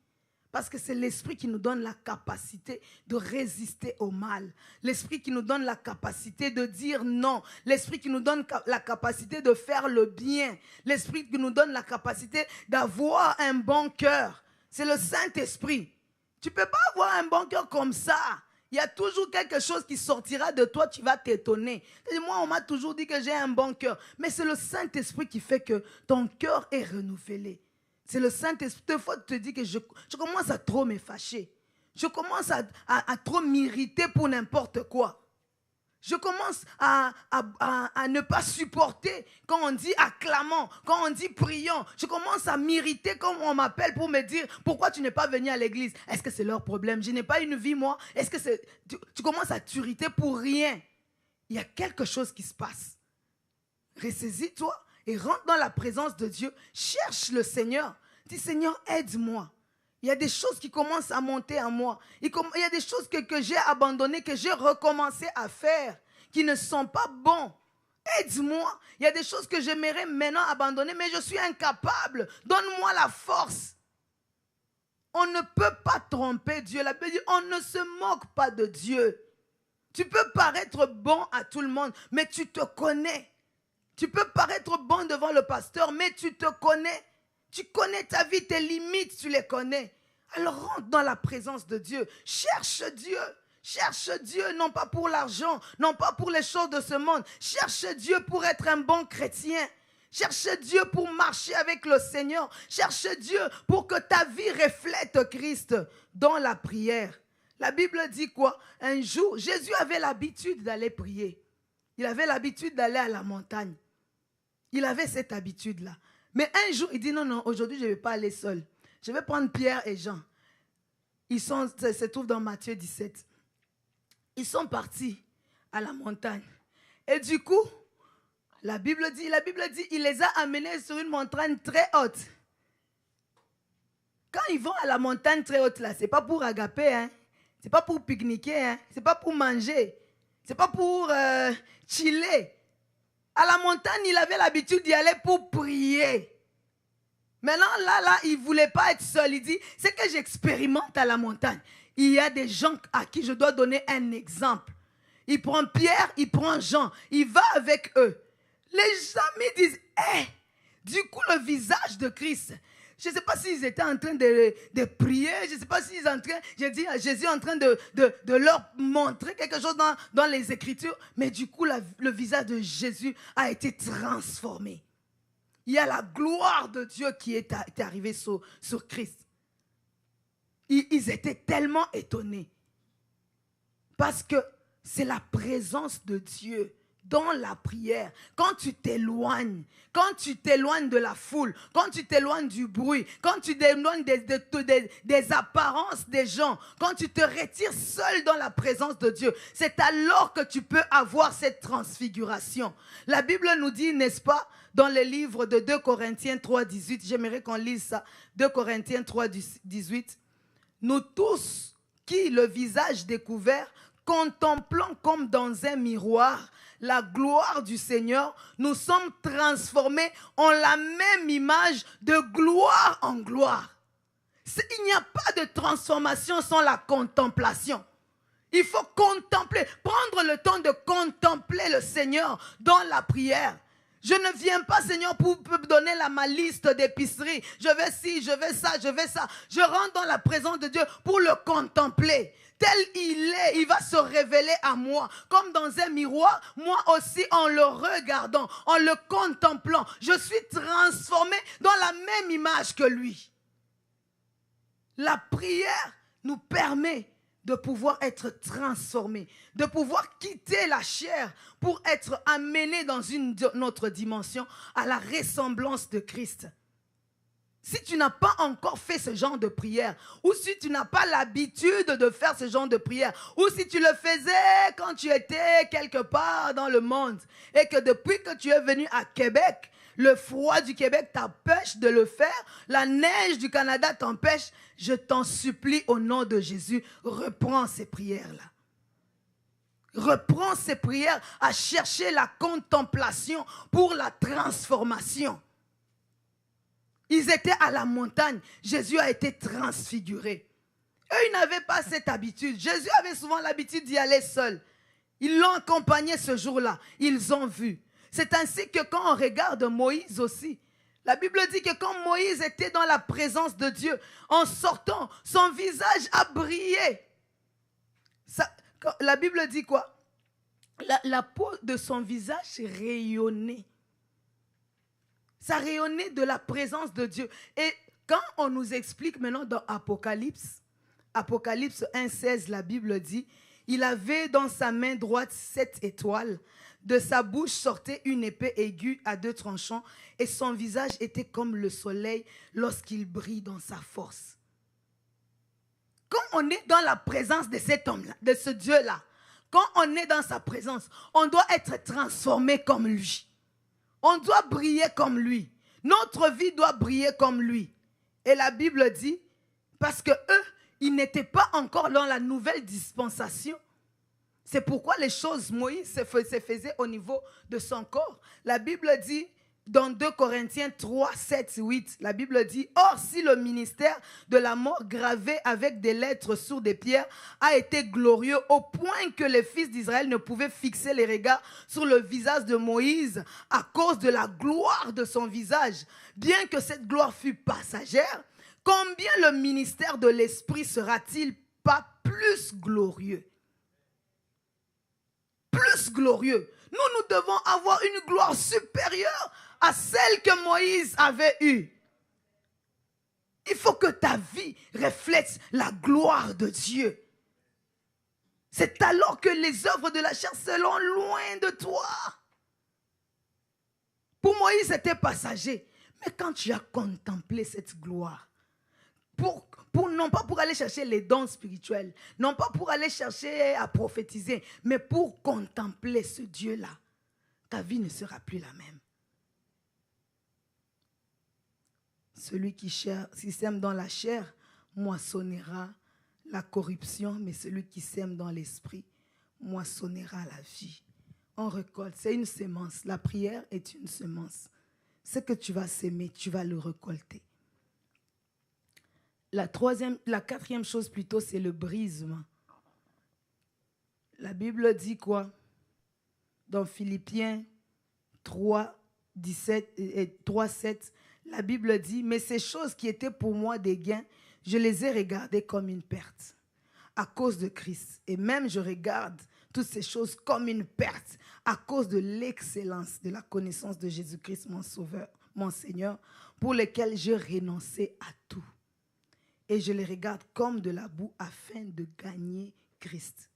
Parce que c'est l'esprit qui nous donne la capacité de résister au mal. L'esprit qui nous donne la capacité de dire non. L'esprit qui nous donne la capacité de faire le bien. L'esprit qui nous donne la capacité d'avoir un bon cœur. C'est le Saint-Esprit. Tu ne peux pas avoir un bon cœur comme ça. Il y a toujours quelque chose qui sortira de toi, tu vas t'étonner. Moi, on m'a toujours dit que j'ai un bon cœur. Mais c'est le Saint-Esprit qui fait que ton cœur est renouvelé. C'est le Saint-Esprit. Des fois, tu te dis que je commence à trop me fâcher. Je commence à trop m'irriter pour n'importe quoi. Je commence à ne pas supporter quand on dit acclamant, quand on dit priant. Je commence à m'irriter quand on m'appelle pour me dire pourquoi tu n'es pas venu à l'église. Est-ce que c'est leur problème? Je n'ai pas une vie, moi. Est-ce que c'est... Tu commences à t'irriter pour rien. Il y a quelque chose qui se passe. Ressaisis-toi. Et rentre dans la présence de Dieu, cherche le Seigneur. Dis, Seigneur, aide-moi. Il y a des choses qui commencent à monter en moi. Il y a des choses que j'ai abandonnées, que j'ai recommencé à faire, qui ne sont pas bons. Aide-moi. Il y a des choses que j'aimerais maintenant abandonner, mais je suis incapable. Donne-moi la force. On ne peut pas tromper Dieu. La Bible dit, on ne se moque pas de Dieu. Tu peux paraître bon à tout le monde, mais tu te connais. Tu peux paraître bon devant le pasteur, mais tu te connais. Tu connais ta vie, tes limites, tu les connais. Alors rentre dans la présence de Dieu. Cherche Dieu. Cherche Dieu, non pas pour l'argent, non pas pour les choses de ce monde. Cherche Dieu pour être un bon chrétien. Cherche Dieu pour marcher avec le Seigneur. Cherche Dieu pour que ta vie reflète Christ dans la prière. La Bible dit quoi? Un jour, Jésus avait l'habitude d'aller prier. Il avait l'habitude d'aller à la montagne. Il avait cette habitude-là. Mais un jour, il dit non, non, aujourd'hui, je ne vais pas aller seul. Je vais prendre Pierre et Jean. Ça se trouve dans Matthieu 17. Ils sont partis à la montagne. Et du coup, la Bible dit, il les a amenés sur une montagne très haute. Quand ils vont à la montagne très haute, là, ce n'est pas pour agaper, hein? Ce n'est pas pour pique-niquer, hein? Ce n'est pas pour manger, ce n'est pas pour chiller. À la montagne, il avait l'habitude d'y aller pour prier. Maintenant, là, il ne voulait pas être seul. Il dit, c'est que j'expérimente à la montagne. Il y a des gens à qui je dois donner un exemple. Il prend Pierre, il prend Jean, il va avec eux. Les amis disent, du coup, le visage de Christ. Je ne sais pas s'ils étaient en train de prier, je ne sais pas s'ils en train, Jésus est en train de leur montrer quelque chose dans les Écritures, mais du coup, le visage de Jésus a été transformé. Il y a la gloire de Dieu qui est arrivée sur Christ. Ils étaient tellement étonnés. Parce que c'est la présence de Dieu dans la prière. Quand tu t'éloignes de la foule, quand tu t'éloignes du bruit, quand tu t'éloignes des apparences des gens, quand tu te retires seul dans la présence de Dieu, c'est alors que tu peux avoir cette transfiguration. La Bible nous dit, n'est-ce pas, dans le livre de 2 Corinthiens 3, 18, j'aimerais qu'on lise ça, 2 Corinthiens 3, 18, nous tous qui, le visage découvert, contemplant comme dans un miroir la gloire du Seigneur, nous sommes transformés en la même image de gloire en gloire. Il n'y a pas de transformation sans la contemplation. Il faut contempler, prendre le temps de contempler le Seigneur dans la prière. Je ne viens pas, Seigneur, pour me donner ma liste d'épicerie. Je veux ci, je veux ça, je veux ça. Je rentre dans la présence de Dieu pour le contempler. Tel il est, il va se révéler à moi. Comme dans un miroir, moi aussi en le regardant, en le contemplant, je suis transformé dans la même image que lui. La prière nous permet de pouvoir être transformé, de pouvoir quitter la chair pour être amené dans une autre dimension à la ressemblance de Christ. Si tu n'as pas encore fait ce genre de prière, ou si tu n'as pas l'habitude de faire ce genre de prière, ou si tu le faisais quand tu étais quelque part dans le monde, et que depuis que tu es venu à Québec, le froid du Québec t'empêche de le faire, la neige du Canada t'empêche, je t'en supplie au nom de Jésus, reprends ces prières-là. Reprends ces prières à chercher la contemplation pour la transformation. Ils étaient à la montagne, Jésus a été transfiguré. Eux, ils n'avaient pas cette habitude. Jésus avait souvent l'habitude d'y aller seul. Ils l'ont accompagné ce jour-là, ils ont vu. C'est ainsi que quand on regarde Moïse aussi, la Bible dit que quand Moïse était dans la présence de Dieu, en sortant, son visage a brillé. La Bible dit quoi? La peau de son visage rayonnait. Ça rayonnait de la présence de Dieu. Et quand on nous explique maintenant dans Apocalypse 1,16, la Bible dit, il avait dans sa main droite 7 étoiles. De sa bouche sortait une épée aiguë à 2 tranchants et son visage était comme le soleil lorsqu'il brille dans sa force. Quand on est dans la présence de cet homme-là, de ce Dieu-là, quand on est dans sa présence, on doit être transformé comme lui. On doit briller comme lui. Notre vie doit briller comme lui. Et la Bible dit, parce que eux, ils n'étaient pas encore dans la nouvelle dispensation. C'est pourquoi les choses, Moïse se faisait au niveau de son corps. La Bible dit, dans 2 Corinthiens 3, 7, 8, la Bible dit, « Or, si le ministère de la mort gravé avec des lettres sur des pierres a été glorieux au point que les fils d'Israël ne pouvaient fixer les regards sur le visage de Moïse à cause de la gloire de son visage, bien que cette gloire fût passagère, combien le ministère de l'Esprit sera-t-il pas plus glorieux ?» plus glorieux. Nous devons avoir une gloire supérieure à celle que Moïse avait eue. Il faut que ta vie reflète la gloire de Dieu. C'est alors que les œuvres de la chair seront loin de toi. Pour Moïse, c'était passager. Mais quand tu as contemplé cette gloire, non pas pour aller chercher les dons spirituels, non pas pour aller chercher à prophétiser, mais pour contempler ce Dieu-là, ta vie ne sera plus la même. Celui qui sème dans la chair moissonnera la corruption, mais celui qui sème dans l'esprit moissonnera la vie. On récolte, c'est une semence. La prière est une semence. Ce que tu vas s'aimer, tu vas le récolter. La quatrième chose plutôt, c'est le brisement. La Bible dit quoi? Dans Philippiens 3, 17 et 3, 7, la Bible dit, mais ces choses qui étaient pour moi des gains, je les ai regardées comme une perte à cause de Christ. Et même je regarde toutes ces choses comme une perte à cause de l'excellence de la connaissance de Jésus-Christ, mon Sauveur, mon Seigneur, pour lequel j'ai renoncé à tout. Et je les regarde comme de la boue afin de gagner Christ.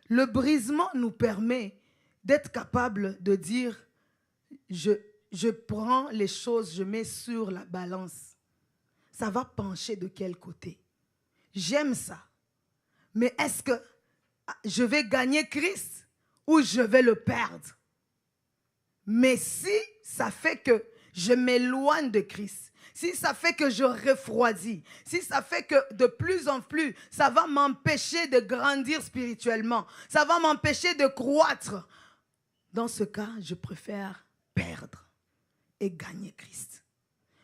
Le brisement nous permet d'être capable de dire, je prends les choses, je mets sur la balance. Ça va pencher de quel côté? J'aime ça. Mais est-ce que je vais gagner Christ ou je vais le perdre? Mais si ça fait que je m'éloigne de Christ, si ça fait que je refroidis, si ça fait que de plus en plus, ça va m'empêcher de grandir spirituellement, ça va m'empêcher de croître, dans ce cas, je préfère perdre et gagner Christ.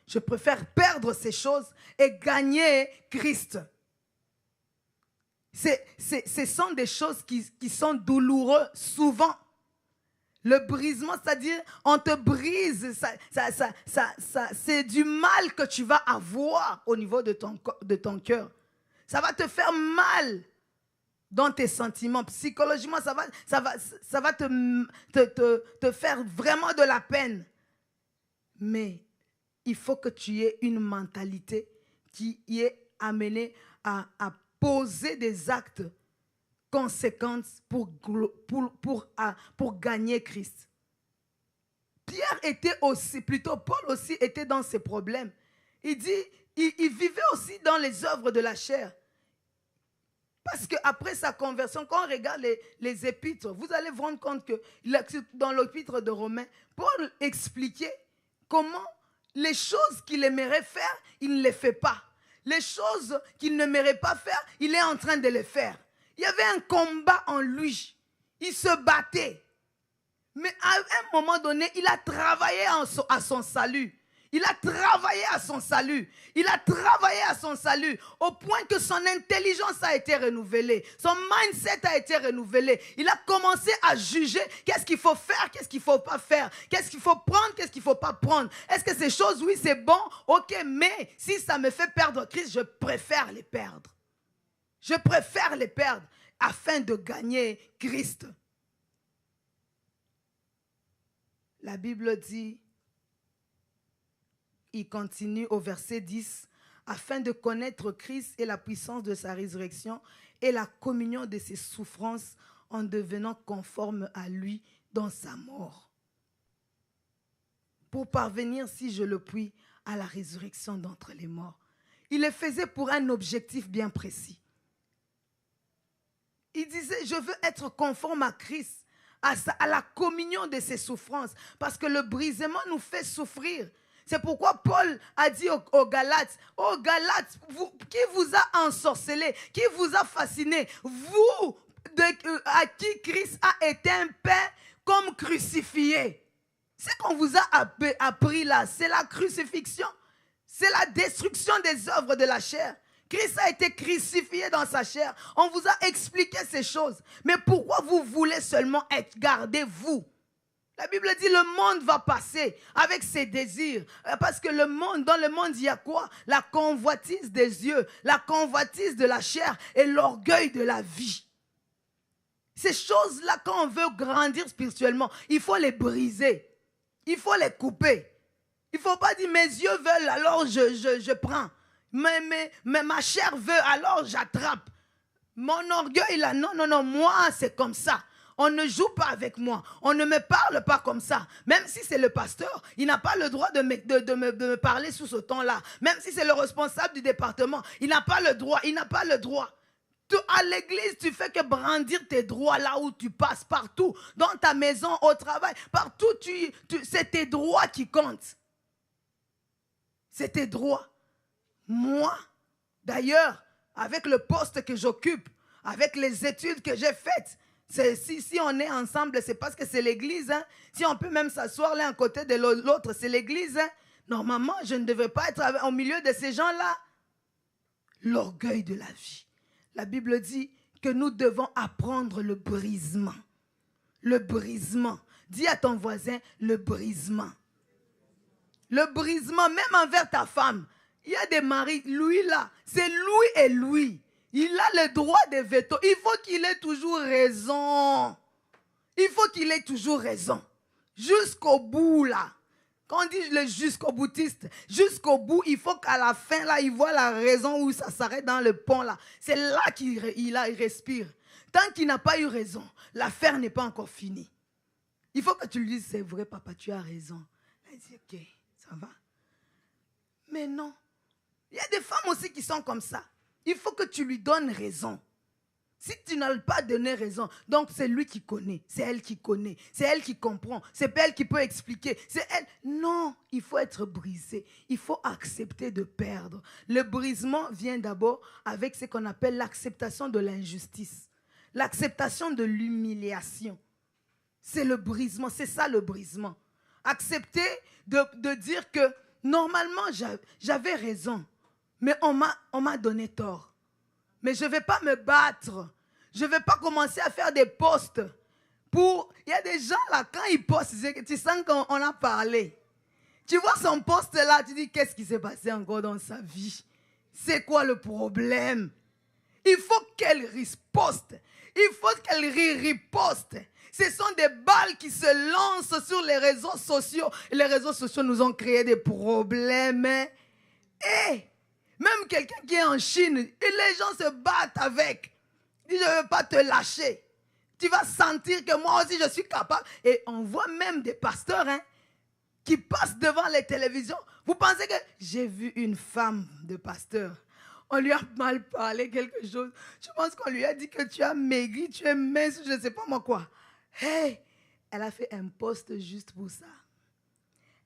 Je préfère perdre ces choses et gagner Christ. Ce sont des choses qui sont douloureuses souvent. Le brisement, c'est-à-dire, on te brise, c'est du mal que tu vas avoir au niveau de ton cœur. Ça va te faire mal dans tes sentiments. Psychologiquement, ça va te faire vraiment de la peine. Mais il faut que tu aies une mentalité qui est amenée à poser des actes conséquences pour gagner Christ. Pierre était aussi, plutôt Paul aussi était dans ses problèmes. Il dit, il vivait aussi dans les œuvres de la chair. Parce qu'après sa conversion, quand on regarde les épîtres, vous allez vous rendre compte que dans l'épître de Romains, Paul expliquait comment les choses qu'il aimerait faire, il ne les fait pas. Les choses qu'il n'aimerait pas faire, il est en train de les faire. Il y avait un combat en lui. Il se battait. Mais à un moment donné, il a travaillé à son salut. Il a travaillé à son salut. Il a travaillé à son salut au point que son intelligence a été renouvelée. Son mindset a été renouvelé. Il a commencé à juger qu'est-ce qu'il faut faire, qu'est-ce qu'il ne faut pas faire. Qu'est-ce qu'il faut prendre, qu'est-ce qu'il ne faut pas prendre. Est-ce que ces choses, oui, c'est bon, ok, mais si ça me fait perdre Christ, je préfère les perdre. Je préfère les perdre afin de gagner Christ. La Bible dit, il continue au verset 10, afin de connaître Christ et la puissance de sa résurrection et la communion de ses souffrances en devenant conforme à lui dans sa mort. Pour parvenir, si je le puis, à la résurrection d'entre les morts. Il le faisait pour un objectif bien précis. Il disait, je veux être conforme à Christ, à la communion de ses souffrances, parce que le brisement nous fait souffrir. C'est pourquoi Paul a dit aux Galates, ô Galates, qui vous a ensorcelé, qui vous a fasciné, vous à qui Christ a été un pain comme crucifié. Ce qu'on vous a appris là, c'est la crucifixion, c'est la destruction des œuvres de la chair. Christ a été crucifié dans sa chair. On vous a expliqué ces choses. Mais pourquoi vous voulez seulement être gardé, vous? La Bible dit le monde va passer avec ses désirs. Parce que dans le monde, il y a quoi? La convoitise des yeux, la convoitise de la chair et l'orgueil de la vie. Ces choses-là, quand on veut grandir spirituellement, il faut les briser. Il faut les couper. Il ne faut pas dire mes yeux veulent, alors je prends. Mais ma chair veut, alors j'attrape. Mon orgueil là, non, moi c'est comme ça. On ne joue pas avec moi. On ne me parle pas comme ça. Même si c'est le pasteur, il n'a pas le droit de me parler sous ce ton-là. Même si c'est le responsable du département, il n'a pas le droit. Il n'a pas le droit. À l'église, tu fais que brandir tes droits là où tu passes, partout. Dans ta maison, au travail, partout, c'est tes droits qui comptent. C'est tes droits. Moi, d'ailleurs, avec le poste que j'occupe, avec les études que j'ai faites, si on est ensemble, c'est parce que c'est l'église. Hein. Si on peut même s'asseoir l'un à côté de l'autre, c'est l'église. Hein. Normalement, je ne devrais pas être au milieu de ces gens-là. L'orgueil de la vie. La Bible dit que nous devons apprendre le brisement. Le brisement. Dis à ton voisin, le brisement. Le brisement, même envers ta femme. Il y a des maris, lui là, c'est lui et lui. Il a le droit de veto. Il faut qu'il ait toujours raison. Il faut qu'il ait toujours raison. Jusqu'au bout là. Quand on dit le jusqu'au boutiste, jusqu'au bout, il faut qu'à la fin là, il voit la raison où ça s'arrête dans le pont là. C'est là qu'il respire. Tant qu'il n'a pas eu raison, l'affaire n'est pas encore finie. Il faut que tu lui dises, c'est vrai papa, tu as raison. Il dit, ok, ça va. Mais non. Il y a des femmes aussi qui sont comme ça. Il faut que tu lui donnes raison. Si tu n'as pas donné raison, donc c'est lui qui connaît, c'est elle qui connaît, c'est elle qui comprend, c'est elle qui peut expliquer, c'est elle. Non, il faut être brisé, il faut accepter de perdre. Le brisement vient d'abord avec ce qu'on appelle l'acceptation de l'injustice, l'acceptation de l'humiliation. C'est le brisement, c'est ça le brisement. Accepter de dire que normalement j'avais raison, mais on m'a donné tort. Mais je ne vais pas me battre. Je ne vais pas commencer à faire des posts. Il y a des gens là, quand ils postent, tu sens qu'on a parlé. Tu vois son post là, tu dis, qu'est-ce qui s'est passé encore dans sa vie? C'est quoi le problème? Il faut qu'elle riposte. Il faut qu'elle riposte. Ce sont des balles qui se lancent sur les réseaux sociaux. Et les réseaux sociaux nous ont créé des problèmes. Et même quelqu'un qui est en Chine, et les gens se battent avec. Ils disent, je ne veux pas te lâcher. Tu vas sentir que moi aussi je suis capable. Et on voit même des pasteurs qui passent devant les télévisions. Vous pensez que j'ai vu une femme de pasteur. On lui a mal parlé quelque chose. Je pense qu'on lui a dit que tu as maigri, tu es mince, je ne sais pas moi quoi. Hey, elle a fait un post juste pour ça.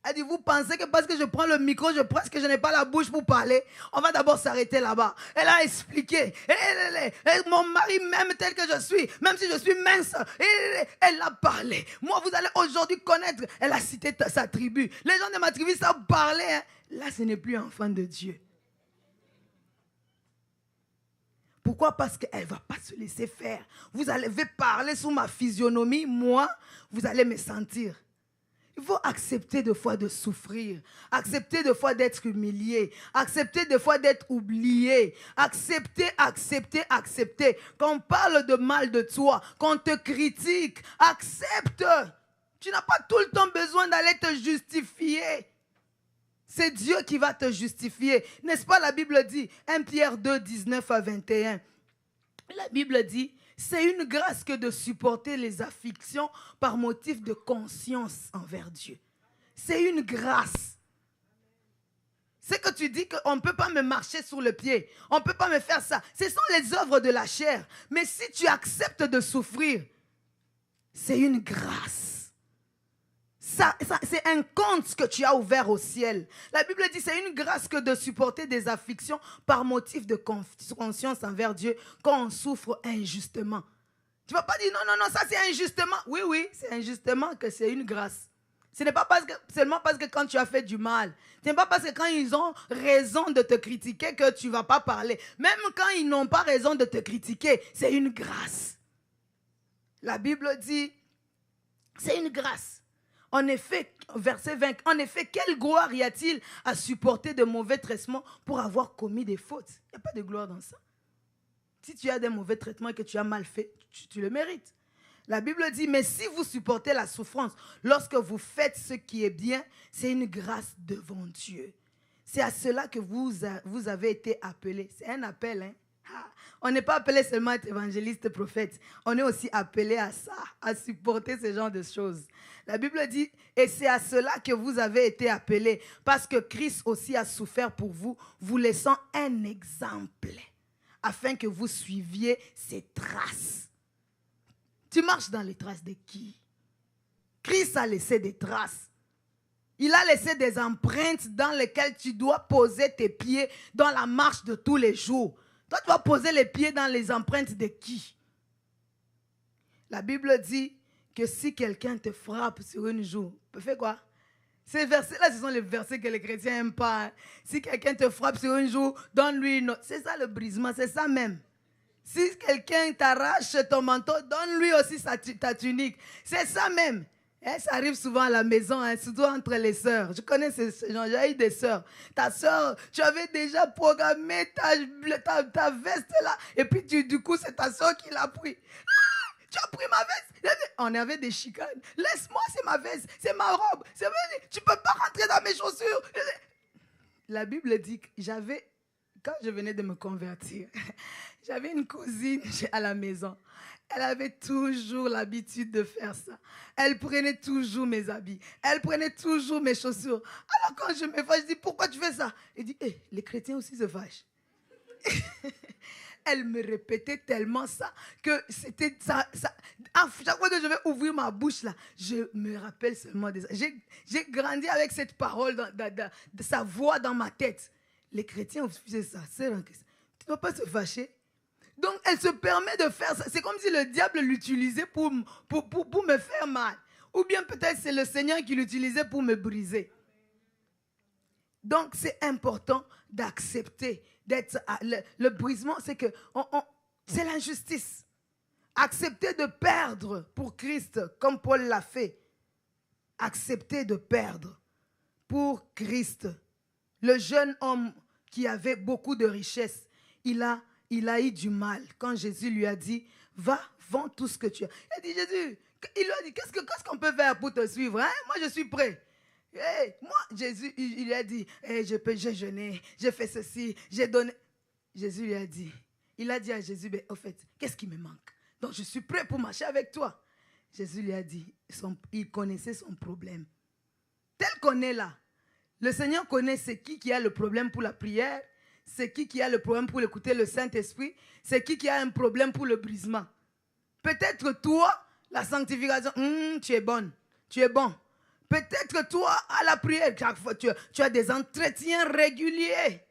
Elle dit, vous pensez que parce que je prends le micro, presque je n'ai pas la bouche pour parler, on va d'abord s'arrêter là-bas. Elle a expliqué. Mon mari m'aime tel que je suis, même si je suis mince. Elle a parlé. Moi, vous allez aujourd'hui connaître. Elle a cité sa tribu. Les gens de ma tribu savent parler. Hein. Là, ce n'est plus enfant de Dieu. Pourquoi? Parce qu'elle ne va pas se laisser faire. Vous allez parler sous ma physionomie, moi, vous allez me sentir. Il faut accepter des fois de souffrir, accepter des fois d'être humilié, accepter des fois d'être oublié, accepter. Quand on parle de mal de toi, quand on te critique, accepte. Tu n'as pas tout le temps besoin d'aller te justifier. C'est Dieu qui va te justifier. N'est-ce pas, la Bible dit, 1 Pierre 2, 19 à 21. La Bible dit, c'est une grâce que de supporter les afflictions par motif de conscience envers Dieu. C'est une grâce. C'est que tu dis qu'on ne peut pas me marcher sur le pied. On ne peut pas me faire ça. Ce sont les œuvres de la chair. Mais si tu acceptes de souffrir, c'est une grâce. C'est un compte que tu as ouvert au ciel. La Bible dit c'est une grâce que de supporter des afflictions par motif de conscience envers Dieu quand on souffre injustement. Tu ne vas pas dire non, ça c'est injustement. Oui, c'est injustement que c'est une grâce. Ce n'est pas seulement parce que quand tu as fait du mal, ce n'est pas parce que quand ils ont raison de te critiquer que tu ne vas pas parler. Même quand ils n'ont pas raison de te critiquer, c'est une grâce. La Bible dit c'est une grâce. En effet, verset 20, en effet, quelle gloire y a-t-il à supporter de mauvais traitements pour avoir commis des fautes? Il n'y a pas de gloire dans ça. Si tu as des mauvais traitements et que tu as mal fait, tu le mérites. La Bible dit, mais si vous supportez la souffrance, lorsque vous faites ce qui est bien, c'est une grâce devant Dieu. C'est à cela que vous avez été appelés. C'est un appel, hein? On n'est pas appelé seulement à être évangéliste, prophète. On est aussi appelé à ça, à supporter ce genre de choses. La Bible dit, et c'est à cela que vous avez été appelés, parce que Christ aussi a souffert pour vous, vous laissant un exemple, afin que vous suiviez ses traces. Tu marches dans les traces de qui? Christ a laissé des traces. Il a laissé des empreintes dans lesquelles tu dois poser tes pieds dans la marche de tous les jours. Toi, tu vas poser les pieds dans les empreintes de qui? La Bible dit que si quelqu'un te frappe sur une joue, tu fais quoi? Ces versets-là, ce sont les versets que les chrétiens n'aiment pas. Hein. Si quelqu'un te frappe sur une joue, donne-lui une autre. C'est ça le brisement, c'est ça même. Si quelqu'un t'arrache ton manteau, donne-lui aussi ta tunique. C'est ça même. Eh, ça arrive souvent à la maison, hein, surtout entre les sœurs. Je connais ces gens, j'ai eu des sœurs. Ta sœur, tu avais déjà programmé ta veste là. Et puis du coup, c'est ta sœur qui l'a pris. Ah, tu as pris ma veste. On avait des chicanes. Laisse-moi, c'est ma veste, c'est ma robe. Tu ne peux pas rentrer dans mes chaussures. La Bible dit que quand je venais de me convertir, j'avais une cousine à la maison. Elle avait toujours l'habitude de faire ça. Elle prenait toujours mes habits. Elle prenait toujours mes chaussures. Alors quand je me fâche, je dis, pourquoi tu fais ça? Elle dit, les chrétiens aussi se fâchent. Elle me répétait tellement ça que c'était ça. À chaque fois que je vais ouvrir ma bouche là, je me rappelle seulement de ça. J'ai grandi avec cette parole, de sa voix dans ma tête. Les chrétiens faisaient ça. Tu ne dois pas se fâcher. Donc, elle se permet de faire ça. C'est comme si le diable l'utilisait pour me faire mal. Ou bien peut-être c'est le Seigneur qui l'utilisait pour me briser. Donc, c'est important d'accepter. Le brisement, c'est que c'est l'injustice. Accepter de perdre pour Christ, comme Paul l'a fait. Accepter de perdre pour Christ. Le jeune homme qui avait beaucoup de richesses, il a eu du mal quand Jésus lui a dit, va, vends tout ce que tu as. Il a dit, Jésus, il lui a dit, qu'est-ce qu'on peut faire pour te suivre? Hein? Moi, je suis prêt. Moi, Jésus, il lui a dit, j'ai jeûné, j'ai fait ceci, j'ai donné. Jésus lui a dit, il a dit à Jésus, au fait, qu'est-ce qui me manque? Donc, je suis prêt pour marcher avec toi. Jésus lui a dit, il connaissait son problème. Tel qu'on est là, le Seigneur connaît c'est qui a le problème pour la prière, c'est qui a le problème pour écouter le Saint-Esprit, c'est qui a un problème pour le brisement. Peut-être toi, la sanctification, tu es bonne, tu es bon. Peut-être toi, à la prière, chaque fois, tu as des entretiens réguliers.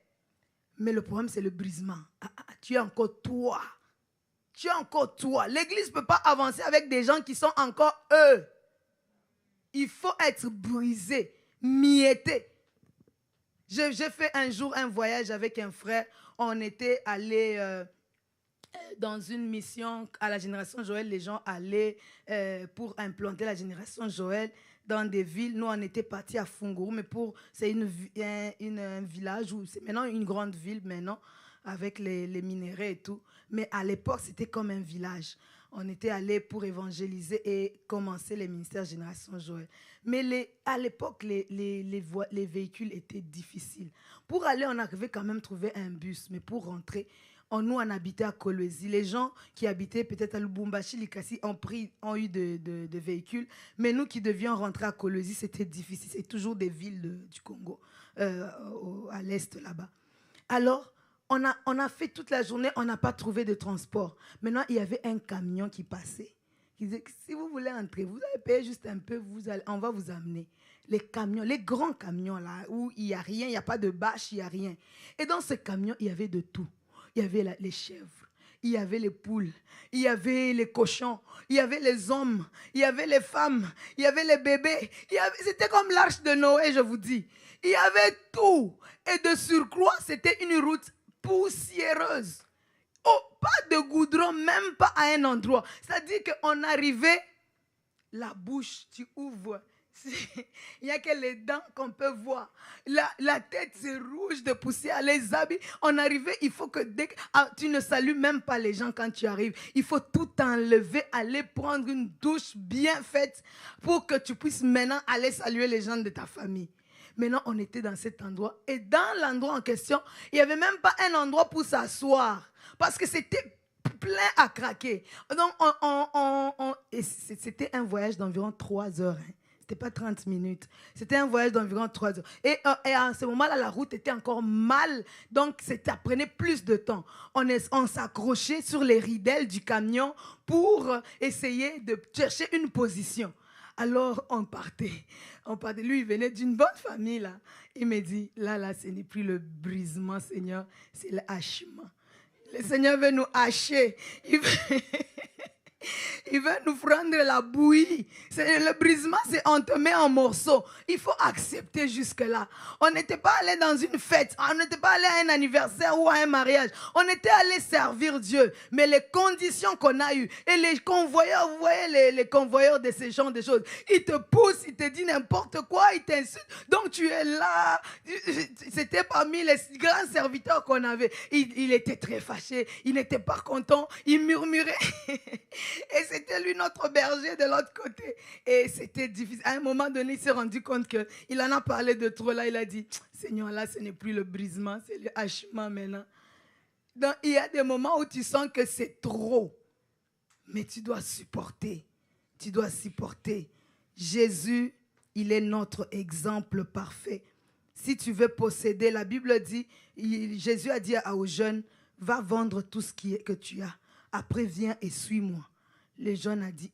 Mais le problème, c'est le brisement. Tu es encore toi. Tu es encore toi. L'Église ne peut pas avancer avec des gens qui sont encore eux. Il faut être brisé, mietté. J'ai fait un jour un voyage avec un frère. On était allé dans une mission à la Génération Joël. Les gens allaient pour implanter la Génération Joël dans des villes. Nous, on était partis à Funguru, mais c'est un village, c'est maintenant une grande ville maintenant, avec les minéraux et tout. Mais à l'époque, c'était comme un village. On était allés pour évangéliser et commencer les ministères Génération Joël. Mais à l'époque, les véhicules étaient difficiles. Pour aller, on arrivait quand même trouver un bus, mais pour rentrer, nous, on habitait à Kolwezi. Les gens qui habitaient peut-être à Lubumbashi, Likasi, ont eu de véhicules. Mais nous qui devions rentrer à Kolwezi, c'était difficile. C'est toujours des villes du Congo, à l'est là-bas. Alors, on a fait toute la journée, on n'a pas trouvé de transport. Maintenant, il y avait un camion qui passait. Qui disait, si vous voulez entrer, vous allez payer juste un peu, on va vous amener. Les camions, les grands camions là, où il n'y a rien, il n'y a pas de bâche, il n'y a rien. Et dans ce camion, il y avait de tout. Il y avait les chèvres, il y avait les poules, il y avait les cochons, il y avait les hommes, il y avait les femmes, il y avait les bébés. C'était comme l'arche de Noé, je vous dis. Il y avait tout. Et de surcroît, c'était une route poussiéreuse. Oh, pas de goudron, même pas à un endroit. C'est-à-dire qu'on arrivait, la bouche, tu ouvres, Il n'y a que les dents qu'on peut voir. La tête, c'est rouge de poussière. Les habits, on arrivait, il faut que dès que tu ne salues même pas les gens quand tu arrives. Il faut tout enlever, aller prendre une douche bien faite pour que tu puisses maintenant aller saluer les gens de ta famille. Maintenant, on était dans cet endroit. Et dans l'endroit en question, il n'y avait même pas un endroit pour s'asseoir. Parce que c'était plein à craquer. Donc, c'était un voyage d'environ 3 heures. Hein. C'était pas 30 minutes. C'était un voyage d'environ 3 heures. Et à ce moment-là, la route était encore mal. Donc, ça prenait plus de temps. On s'accrochait sur les ridelles du camion pour essayer de chercher une position. Alors, on partait. Lui, il venait d'une bonne famille, là. Il me dit, là, ce n'est plus le brisement, Seigneur, c'est le hachement. Le Seigneur veut nous hacher. Il veut nous prendre la bouillie. Le brisement, c'est on te met en morceaux. Il faut accepter jusque-là. On n'était pas allé dans une fête. On n'était pas allé à un anniversaire ou à un mariage. On était allé servir Dieu. Mais les conditions qu'on a eues, et les convoyeurs, vous voyez les convoyeurs de ce genre de choses, ils te poussent, ils te disent n'importe quoi, ils t'insultent. Donc tu es là. C'était parmi les grands serviteurs qu'on avait. Il était très fâché. Il n'était pas content. Il murmurait. Et c'était lui notre berger de l'autre côté. Et c'était difficile. À un moment donné, il s'est rendu compte qu'il en a parlé de trop. Là, il a dit, Seigneur, là, ce n'est plus le brisement, c'est le hachement maintenant. Donc, il y a des moments où tu sens que c'est trop. Mais tu dois supporter. Tu dois supporter. Jésus, il est notre exemple parfait. Si tu veux posséder, la Bible dit, Jésus a dit aux jeunes, va vendre tout ce que tu as. Après, viens et suis-moi. Le jeune a dit,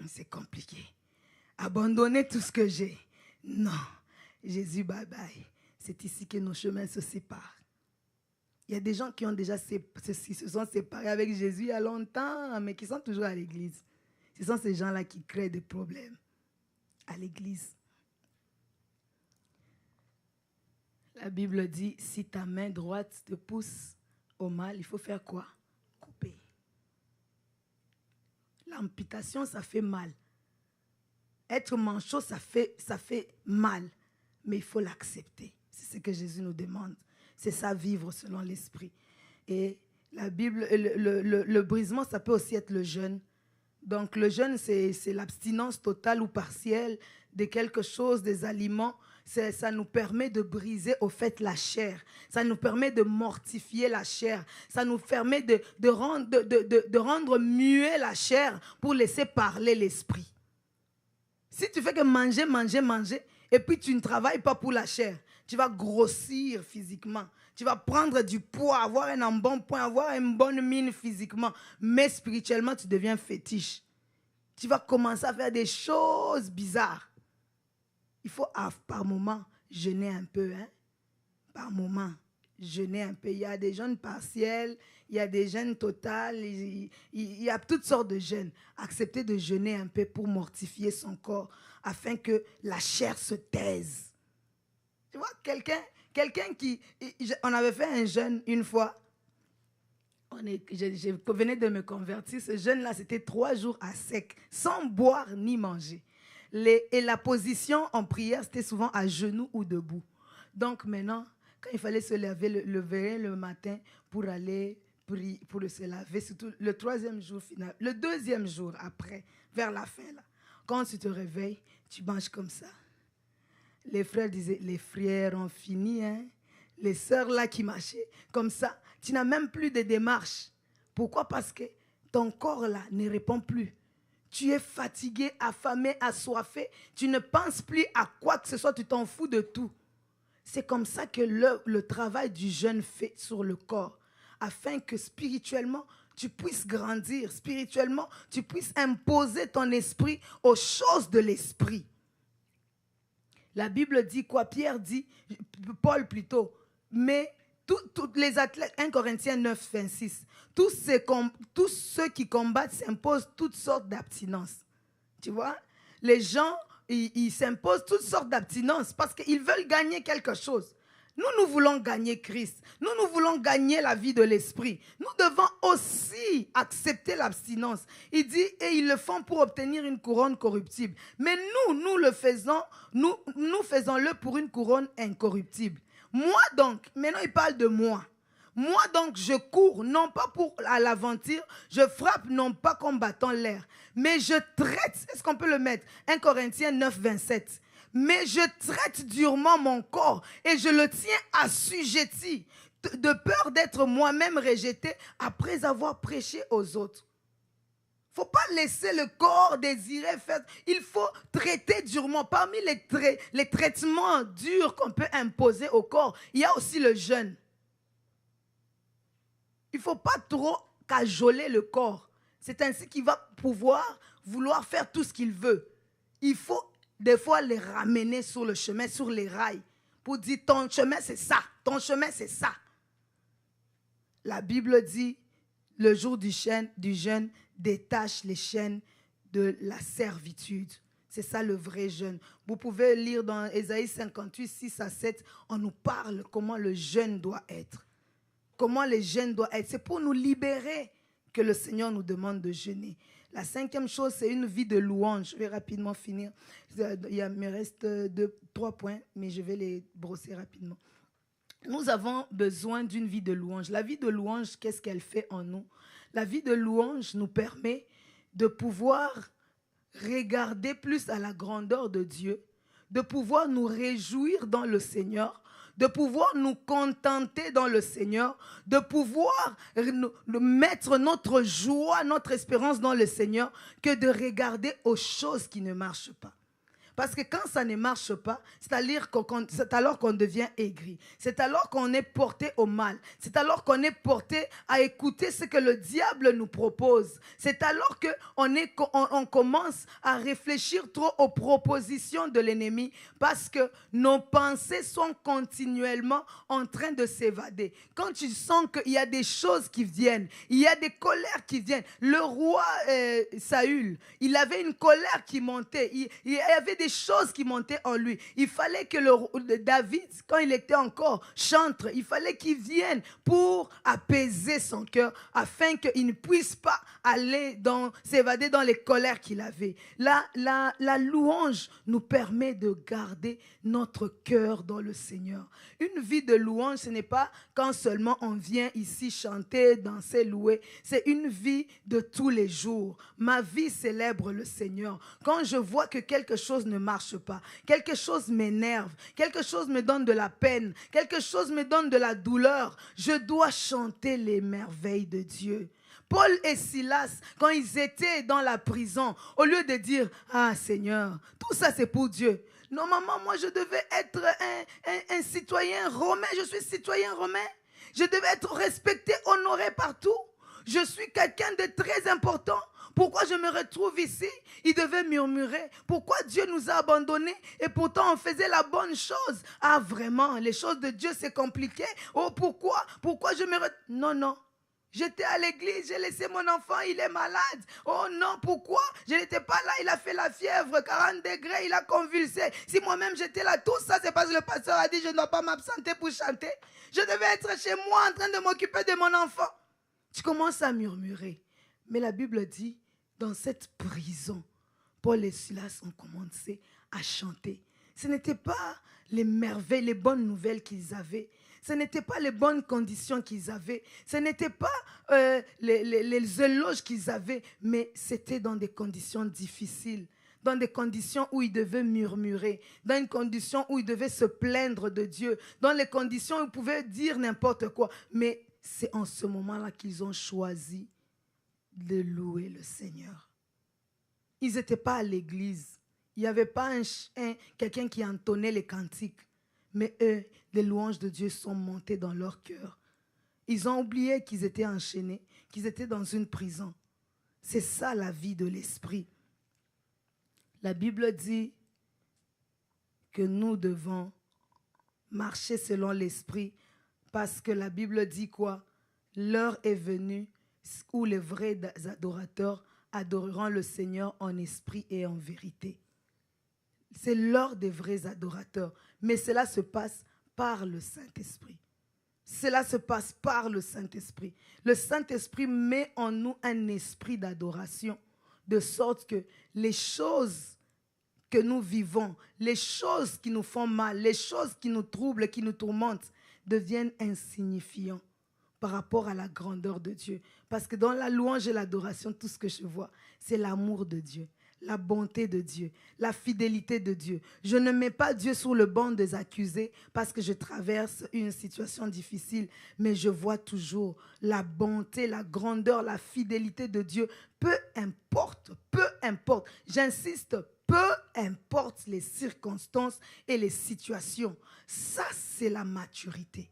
c'est compliqué. Abandonner tout ce que j'ai. Non. Jésus, bye bye. C'est ici que nos chemins se séparent. Il y a des gens qui ont déjà se sont séparés avec Jésus il y a longtemps, mais qui sont toujours à l'église. Ce sont ces gens-là qui créent des problèmes à l'église. La Bible dit, si ta main droite te pousse au mal, il faut faire quoi? Couper. L'amputation, ça fait mal. Être manchot, ça fait mal. Mais il faut l'accepter. C'est ce que Jésus nous demande. C'est ça, vivre selon l'esprit. Et la Bible, le brisement, ça peut aussi être le jeûne. Donc le jeûne, c'est l'abstinence totale ou partielle de quelque chose, des aliments. Ça nous permet de briser au fait la chair. Ça nous permet de mortifier la chair. Ça nous permet de rendre muet la chair pour laisser parler l'esprit. Si tu fais que manger, et puis tu ne travailles pas pour la chair, tu vas grossir physiquement. Tu vas prendre du poids, avoir un embonpoint, avoir une bonne mine physiquement. Mais spirituellement, tu deviens fétiche. Tu vas commencer à faire des choses bizarres. Il faut par moment jeûner un peu. Hein? Par moment, jeûner un peu. Il y a des jeûnes partiels, il y a des jeûnes totales, il y a toutes sortes de jeûnes. Accepter de jeûner un peu pour mortifier son corps afin que la chair se taise. Tu vois, quelqu'un qui... On avait fait un jeûne une fois. Je venais de me convertir. Ce jeûne-là, c'était 3 jours à sec, sans boire ni manger. Et la position en prière, c'était souvent à genoux ou debout. Donc maintenant, quand il fallait se lever le matin pour aller prier, pour se laver, surtout le 3e jour final, le 2e jour après, vers la fin, là, quand tu te réveilles, tu manges comme ça. Les frères disaient, les frères ont fini, hein? Les sœurs là qui marchaient comme ça, tu n'as même plus de démarche. Pourquoi? Parce que ton corps là ne répond plus. Tu es fatigué, affamé, assoiffé. Tu ne penses plus à quoi que ce soit, tu t'en fous de tout. C'est comme ça que le travail du jeûne fait sur le corps, afin que spirituellement, tu puisses grandir. Spirituellement, tu puisses imposer ton esprit aux choses de l'esprit. La Bible dit quoi? Pierre dit, Paul plutôt, mais tous les athlètes, 1 Corinthiens 9, 26, tous ceux qui combattent s'imposent toutes sortes d'abstinences. Tu vois? Les gens, ils s'imposent toutes sortes d'abstinences parce qu'ils veulent gagner quelque chose. Nous voulons gagner Christ. Nous voulons gagner la vie de l'esprit. Nous devons aussi accepter l'abstinence. Il dit, et ils le font pour obtenir une couronne corruptible. Mais nous le faisons, nous faisons-le pour une couronne incorruptible. Moi donc, maintenant il parle de moi. Moi donc, je cours, non pas à l'aventure, je frappe non pas combattant l'air, mais je traite, est-ce qu'on peut le mettre? 1 Corinthiens 9, 27. Mais je traite durement mon corps et je le tiens assujetti, de peur d'être moi-même rejeté après avoir prêché aux autres. Il ne faut pas laisser le corps désirer faire. Il faut traiter durement. Parmi les traitements durs qu'on peut imposer au corps, il y a aussi le jeûne. Il ne faut pas trop cajoler le corps. C'est ainsi qu'il va vouloir faire tout ce qu'il veut. Il faut des fois les ramener sur le chemin, sur les rails, pour dire ton chemin c'est ça, ton chemin c'est ça. La Bible dit, le jour du jeûne, détache les chaînes de la servitude. C'est ça le vrai jeûne. Vous pouvez lire dans Ésaïe 58, 6 à 7, on nous parle comment le jeûne doit être. Comment le jeûne doit être. C'est pour nous libérer que le Seigneur nous demande de jeûner. La 5e chose, c'est une vie de louange. Je vais rapidement finir. Il me reste 3 points, mais je vais les brosser rapidement. Nous avons besoin d'une vie de louange. La vie de louange, qu'est-ce qu'elle fait en nous? La vie de louange nous permet de pouvoir regarder plus à la grandeur de Dieu, de pouvoir nous réjouir dans le Seigneur, de pouvoir nous contenter dans le Seigneur, de pouvoir mettre notre joie, notre espérance dans le Seigneur, que de regarder aux choses qui ne marchent pas. Parce que quand ça ne marche pas, c'est alors qu'on devient aigri. C'est alors qu'on est porté au mal. C'est alors qu'on est porté à écouter ce que le diable nous propose. C'est alors qu'on commence à réfléchir trop aux propositions de l'ennemi parce que nos pensées sont continuellement en train de s'évader. Quand tu sens qu'il y a des choses qui viennent, il y a des colères qui viennent. Le roi Saül, il avait une colère qui montait. Il y avait des choses qui montaient en lui. Il fallait que David, quand il était encore chantre, il fallait qu'il vienne pour apaiser son cœur afin qu'il ne puisse pas s'évader dans les colères qu'il avait. La louange nous permet de garder notre cœur dans le Seigneur. Une vie de louange, ce n'est pas quand seulement on vient ici chanter, danser, louer. C'est une vie de tous les jours. Ma vie célèbre le Seigneur. Quand je vois que quelque chose ne marche pas, quelque chose m'énerve, quelque chose me donne de la peine, quelque chose me donne de la douleur, je dois chanter les merveilles de Dieu. Paul et Silas, quand ils étaient dans la prison, au lieu de dire « Ah Seigneur, tout ça c'est pour Dieu », normalement, moi, je devais être un citoyen romain. Je suis citoyen romain. Je devais être respecté, honoré partout. Je suis quelqu'un de très important. Pourquoi je me retrouve ici? Il devait murmurer. Pourquoi Dieu nous a abandonnés et pourtant on faisait la bonne chose? Ah, vraiment, les choses de Dieu, c'est compliqué. Oh, pourquoi? Pourquoi je me retrouve? Non, non. J'étais à l'église, j'ai laissé mon enfant, il est malade. Oh non, pourquoi? Je n'étais pas là, il a fait la fièvre, 40 degrés, il a convulsé. Si moi-même j'étais là, tout ça c'est parce que le pasteur a dit je ne dois pas m'absenter pour chanter. Je devais être chez moi en train de m'occuper de mon enfant. Tu commences à murmurer. Mais la Bible dit, dans cette prison, Paul et Silas ont commencé à chanter. Ce n'était pas les merveilles, les bonnes nouvelles qu'ils avaient. Ce n'étaient pas les bonnes conditions qu'ils avaient. Ce n'étaient pas les éloges qu'ils avaient. Mais c'était dans des conditions difficiles. Dans des conditions où ils devaient murmurer. Dans une condition où ils devaient se plaindre de Dieu. Dans les conditions où ils pouvaient dire n'importe quoi. Mais c'est en ce moment-là qu'ils ont choisi de louer le Seigneur. Ils n'étaient pas à l'église. Il n'y avait pas quelqu'un qui entonnait les cantiques. Mais eux, les louanges de Dieu sont montées dans leur cœur. Ils ont oublié qu'ils étaient enchaînés, qu'ils étaient dans une prison. C'est ça la vie de l'esprit. La Bible dit que nous devons marcher selon l'esprit parce que la Bible dit quoi? L'heure est venue où les vrais adorateurs adoreront le Seigneur en esprit et en vérité. C'est l'heure des vrais adorateurs. Mais cela se passe par le Saint-Esprit. Cela se passe par le Saint-Esprit. Le Saint-Esprit met en nous un esprit d'adoration, de sorte que les choses que nous vivons, les choses qui nous font mal, les choses qui nous troublent, qui nous tourmentent, deviennent insignifiants par rapport à la grandeur de Dieu. Parce que dans la louange et l'adoration, tout ce que je vois, c'est l'amour de Dieu, la bonté de Dieu, la fidélité de Dieu. Je ne mets pas Dieu sur le banc des accusés parce que je traverse une situation difficile, mais je vois toujours la bonté, la grandeur, la fidélité de Dieu. Peu importe, j'insiste, peu importe les circonstances et les situations. Ça, c'est la maturité.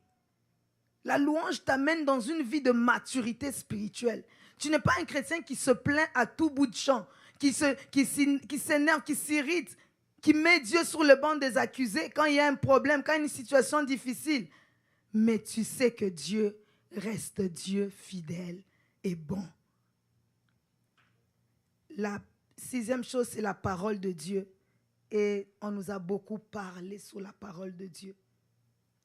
La louange t'amène dans une vie de maturité spirituelle. Tu n'es pas un chrétien qui se plaint à tout bout de champ, qui s'énerve, qui s'irrite, qui met Dieu sur le banc des accusés quand il y a un problème, quand il y a une situation difficile. Mais tu sais que Dieu reste Dieu fidèle et bon. La 6e chose, c'est la parole de Dieu. Et on nous a beaucoup parlé sur la parole de Dieu.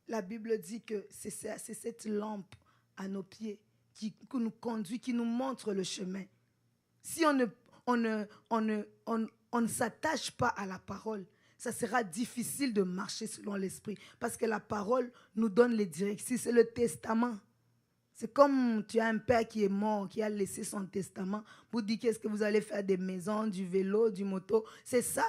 La Bible dit que c'est cette lampe à nos pieds qui nous conduit, qui nous montre le chemin. Si on ne s'attache pas à la parole, ça sera difficile de marcher selon l'esprit. Parce que la parole nous donne les directives. C'est le testament. C'est comme tu as un père qui est mort, qui a laissé son testament pour dire qu'est-ce que vous allez faire des maisons, du vélo, du moto. C'est ça.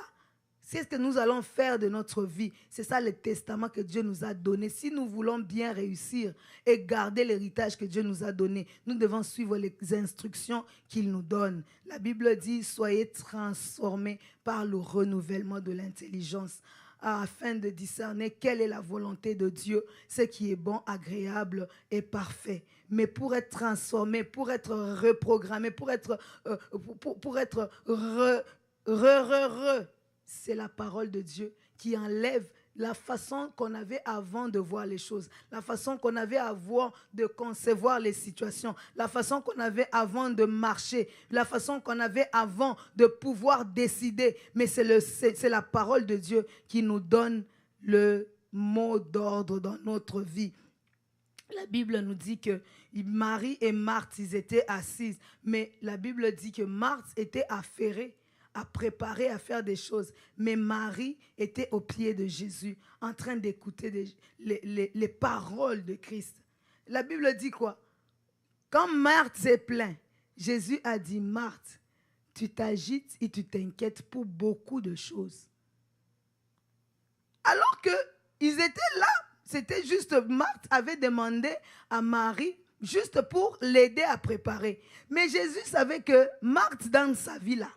C'est ce que nous allons faire de notre vie. C'est ça le testament que Dieu nous a donné. Si nous voulons bien réussir et garder l'héritage que Dieu nous a donné, nous devons suivre les instructions qu'il nous donne. La Bible dit, soyez transformés par le renouvellement de l'intelligence, afin de discerner quelle est la volonté de Dieu, ce qui est bon, agréable et parfait. Mais pour être transformé, pour être reprogrammé, pour être c'est la parole de Dieu qui enlève la façon qu'on avait avant de voir les choses, la façon qu'on avait avant de concevoir les situations, la façon qu'on avait avant de marcher, la façon qu'on avait avant de pouvoir décider. Mais c'est la parole de Dieu qui nous donne le mot d'ordre dans notre vie. La Bible nous dit que Marie et Marthe, ils étaient assises, mais la Bible dit que Marthe était affairée, à préparer, à faire des choses. Mais Marie était au pied de Jésus, en train d'écouter les paroles de Christ. La Bible dit quoi? Quand Marthe s'est plainte, Jésus a dit, Marthe, tu t'agites et tu t'inquiètes pour beaucoup de choses. Alors qu'ils étaient là, c'était juste, Marthe avait demandé à Marie juste pour l'aider à préparer. Mais Jésus savait que Marthe, dans sa vie là,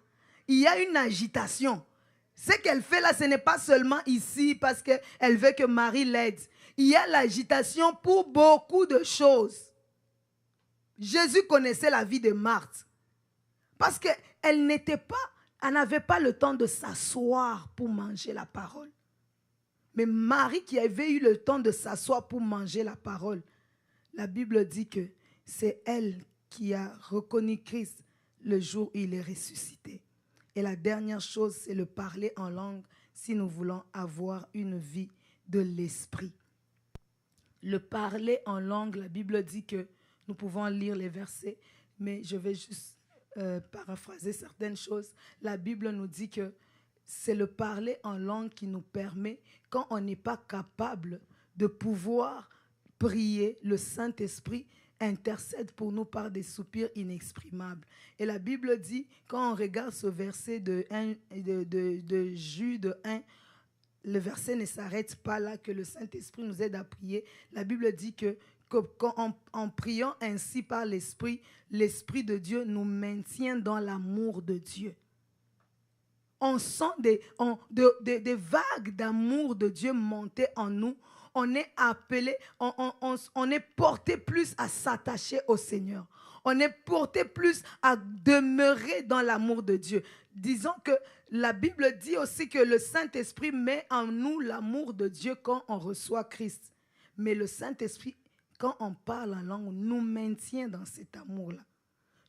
il y a une agitation. Ce qu'elle fait là, ce n'est pas seulement ici parce qu'elle veut que Marie l'aide. Il y a l'agitation pour beaucoup de choses. Jésus connaissait la vie de Marthe. Parce qu'elle n'avait pas le temps de s'asseoir pour manger la parole. Mais Marie qui avait eu le temps de s'asseoir pour manger la parole, la Bible dit que c'est elle qui a reconnu Christ le jour où il est ressuscité. Et la dernière chose, c'est le parler en langue si nous voulons avoir une vie de l'esprit. Le parler en langue, la Bible dit que nous pouvons lire les versets, mais je vais juste paraphraser certaines choses. La Bible nous dit que c'est le parler en langue qui nous permet, quand on n'est pas capable de pouvoir prier, le Saint-Esprit intercède pour nous par des soupirs inexprimables. Et la Bible dit, quand on regarde ce verset de Jude 1, le verset ne s'arrête pas là, que le Saint-Esprit nous aide à prier. La Bible dit que en priant ainsi par l'Esprit, l'Esprit de Dieu nous maintient dans l'amour de Dieu. On sent des vagues d'amour de Dieu monter en nous. On est appelé, on est porté plus à s'attacher au Seigneur. On est porté plus à demeurer dans l'amour de Dieu. Disons que la Bible dit aussi que le Saint-Esprit met en nous l'amour de Dieu quand on reçoit Christ. Mais le Saint-Esprit, quand on parle en langue, nous maintient dans cet amour-là.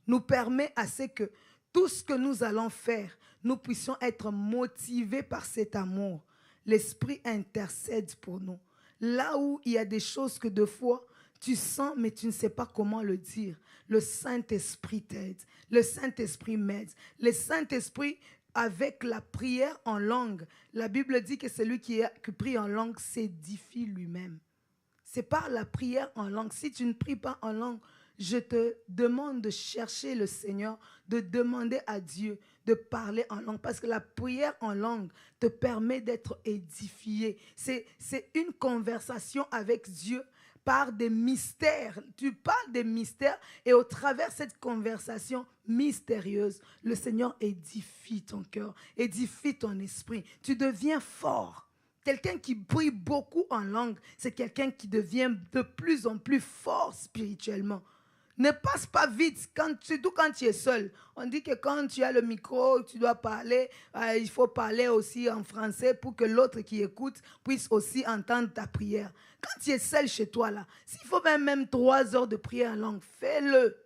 Nous permet à ce que tout ce que nous allons faire, nous puissions être motivés par cet amour. L'Esprit intercède pour nous. Là où il y a des choses que de fois, tu sens, mais tu ne sais pas comment le dire. Le Saint-Esprit t'aide. Le Saint-Esprit m'aide. Le Saint-Esprit, avec la prière en langue, la Bible dit que celui qui prie en langue s'édifie lui-même. C'est par la prière en langue. Si tu ne pries pas en langue, je te demande de chercher le Seigneur, de demander à Dieu de parler en langue. Parce que la prière en langue te permet d'être édifié. C'est une conversation avec Dieu par des mystères. Tu parles des mystères et au travers de cette conversation mystérieuse, le Seigneur édifie ton cœur, édifie ton esprit. Tu deviens fort. Quelqu'un qui prie beaucoup en langue, c'est quelqu'un qui devient de plus en plus fort spirituellement. Ne passe pas vite, surtout quand tu es seul. On dit que quand tu as le micro, tu dois parler, il faut parler aussi en français pour que l'autre qui écoute puisse aussi entendre ta prière. Quand tu es seul chez toi, là, s'il faut même 3 heures de prière en langue, fais-le.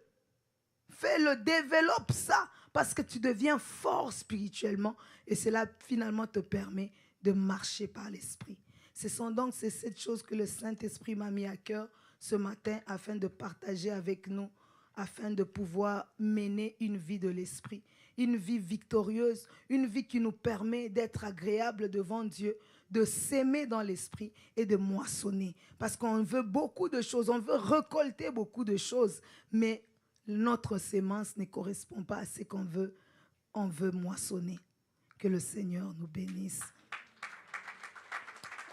Fais-le, développe ça, parce que tu deviens fort spirituellement et cela finalement te permet de marcher par l'Esprit. C'est cette chose que le Saint-Esprit m'a mis à cœur ce matin afin de partager avec nous, afin de pouvoir mener une vie de l'Esprit, une vie victorieuse, une vie qui nous permet d'être agréable devant Dieu, de s'aimer dans l'Esprit et de moissonner. Parce qu'on veut beaucoup de choses, on veut récolter beaucoup de choses, mais notre sémence ne correspond pas à ce qu'on veut. On veut moissonner. Que le Seigneur nous bénisse.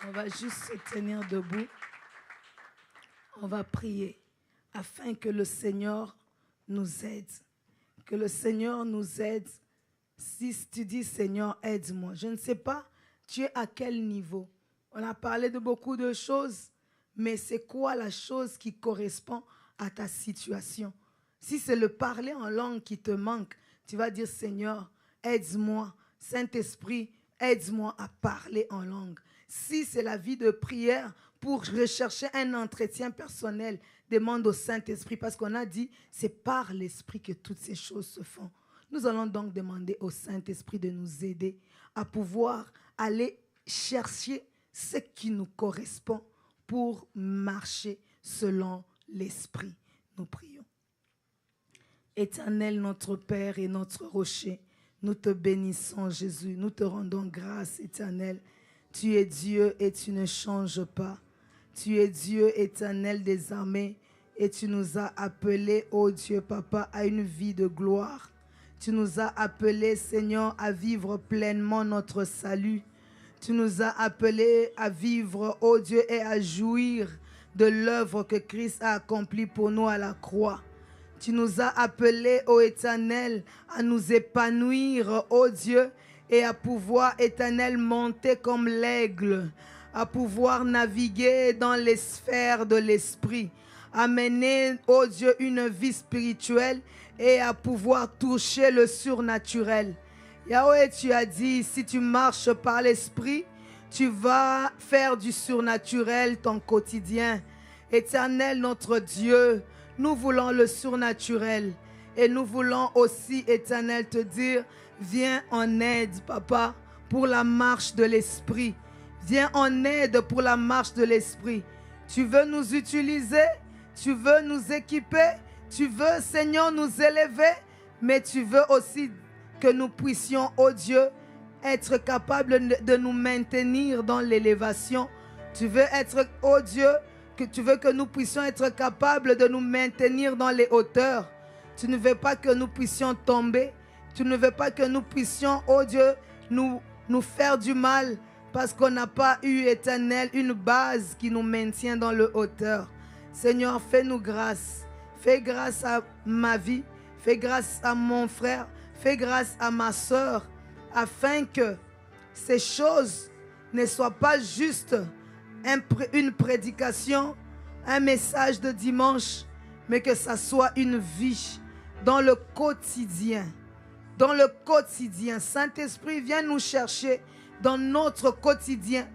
On va juste se tenir debout. On va prier afin que le Seigneur nous aide. Que le Seigneur nous aide. Si tu dis, Seigneur, aide-moi. Je ne sais pas, tu es à quel niveau. On a parlé de beaucoup de choses, mais c'est quoi la chose qui correspond à ta situation? Si c'est le parler en langue qui te manque, tu vas dire, Seigneur, aide-moi. Saint-Esprit, aide-moi à parler en langue. Si c'est la vie de prière pour rechercher un entretien personnel, demande au Saint-Esprit, parce qu'on a dit, c'est par l'Esprit que toutes ces choses se font. Nous allons donc demander au Saint-Esprit de nous aider à pouvoir aller chercher ce qui nous correspond pour marcher selon l'Esprit. Nous prions. Éternel, notre Père et notre rocher, nous te bénissons, Jésus. Nous te rendons grâce, Éternel. Tu es Dieu et tu ne changes pas. Tu es Dieu éternel des armées et tu nous as appelés, ô Dieu Papa, à une vie de gloire. Tu nous as appelés, Seigneur, à vivre pleinement notre salut. Tu nous as appelés à vivre, ô Dieu, et à jouir de l'œuvre que Christ a accomplie pour nous à la croix. Tu nous as appelés, ô Éternel, à nous épanouir, ô Dieu, et à pouvoir, Éternel, monter comme l'aigle, à pouvoir naviguer dans les sphères de l'esprit, à mener, ô Dieu, une vie spirituelle et à pouvoir toucher le surnaturel. Yahweh, tu as dit, si tu marches par l'esprit, tu vas faire du surnaturel ton quotidien. Éternel, notre Dieu, nous voulons le surnaturel et nous voulons aussi, Éternel, te dire, viens en aide, Papa, pour la marche de l'Esprit. Viens en aide pour la marche de l'Esprit. Tu veux nous utiliser, tu veux nous équiper, tu veux, Seigneur, nous élever, mais tu veux aussi que nous puissions, ô Dieu, être capables de nous maintenir dans l'élévation. Tu veux être, ô Dieu, tu veux que nous puissions être capables de nous maintenir dans les hauteurs. Tu ne veux pas que nous puissions tomber. Tu ne veux pas que nous puissions, oh Dieu, nous faire du mal parce qu'on n'a pas eu, Éternel, une base qui nous maintient dans le hauteur. Seigneur, fais-nous grâce. Fais grâce à ma vie. Fais grâce à mon frère. Fais grâce à ma soeur afin que ces choses ne soient pas juste une prédication, un message de dimanche, mais que ça soit une vie dans le quotidien. Dans le quotidien. Saint-Esprit, viens nous chercher dans notre quotidien.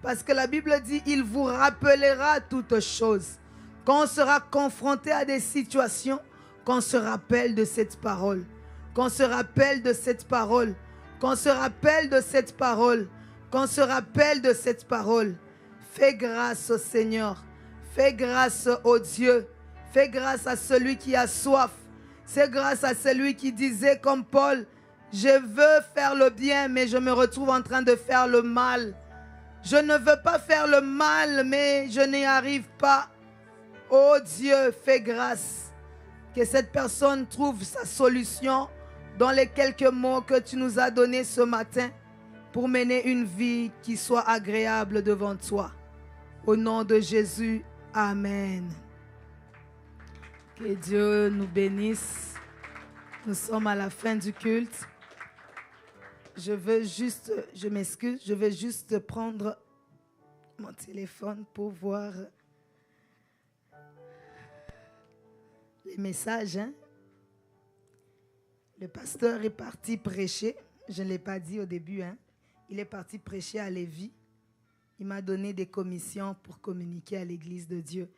Parce que la Bible dit, il vous rappellera toutes choses. Quand on sera confronté à des situations, qu'on se rappelle de cette parole. Qu'on se rappelle de cette parole. Qu'on se rappelle de cette parole. Qu'on se rappelle de cette parole. Fais grâce au Seigneur. Fais grâce au Dieu. Fais grâce à celui qui a soif. C'est grâce à celui qui disait comme Paul, je veux faire le bien, mais je me retrouve en train de faire le mal. Je ne veux pas faire le mal, mais je n'y arrive pas. Oh Dieu, fais grâce. Que cette personne trouve sa solution dans les quelques mots que tu nous as donnés ce matin pour mener une vie qui soit agréable devant toi. Au nom de Jésus, amen. Que Dieu nous bénisse. Nous sommes à la fin du culte. Je m'excuse, je vais juste prendre mon téléphone pour voir les messages. Le pasteur est parti prêcher. Je ne l'ai pas dit au début. Il est parti prêcher à Lévis. Il m'a donné des commissions pour communiquer à l'Église de Dieu.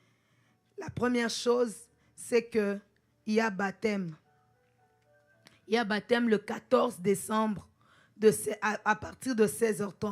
La première chose, c'est qu'il y a baptême. Il y a baptême le 14 décembre à partir de 16h30.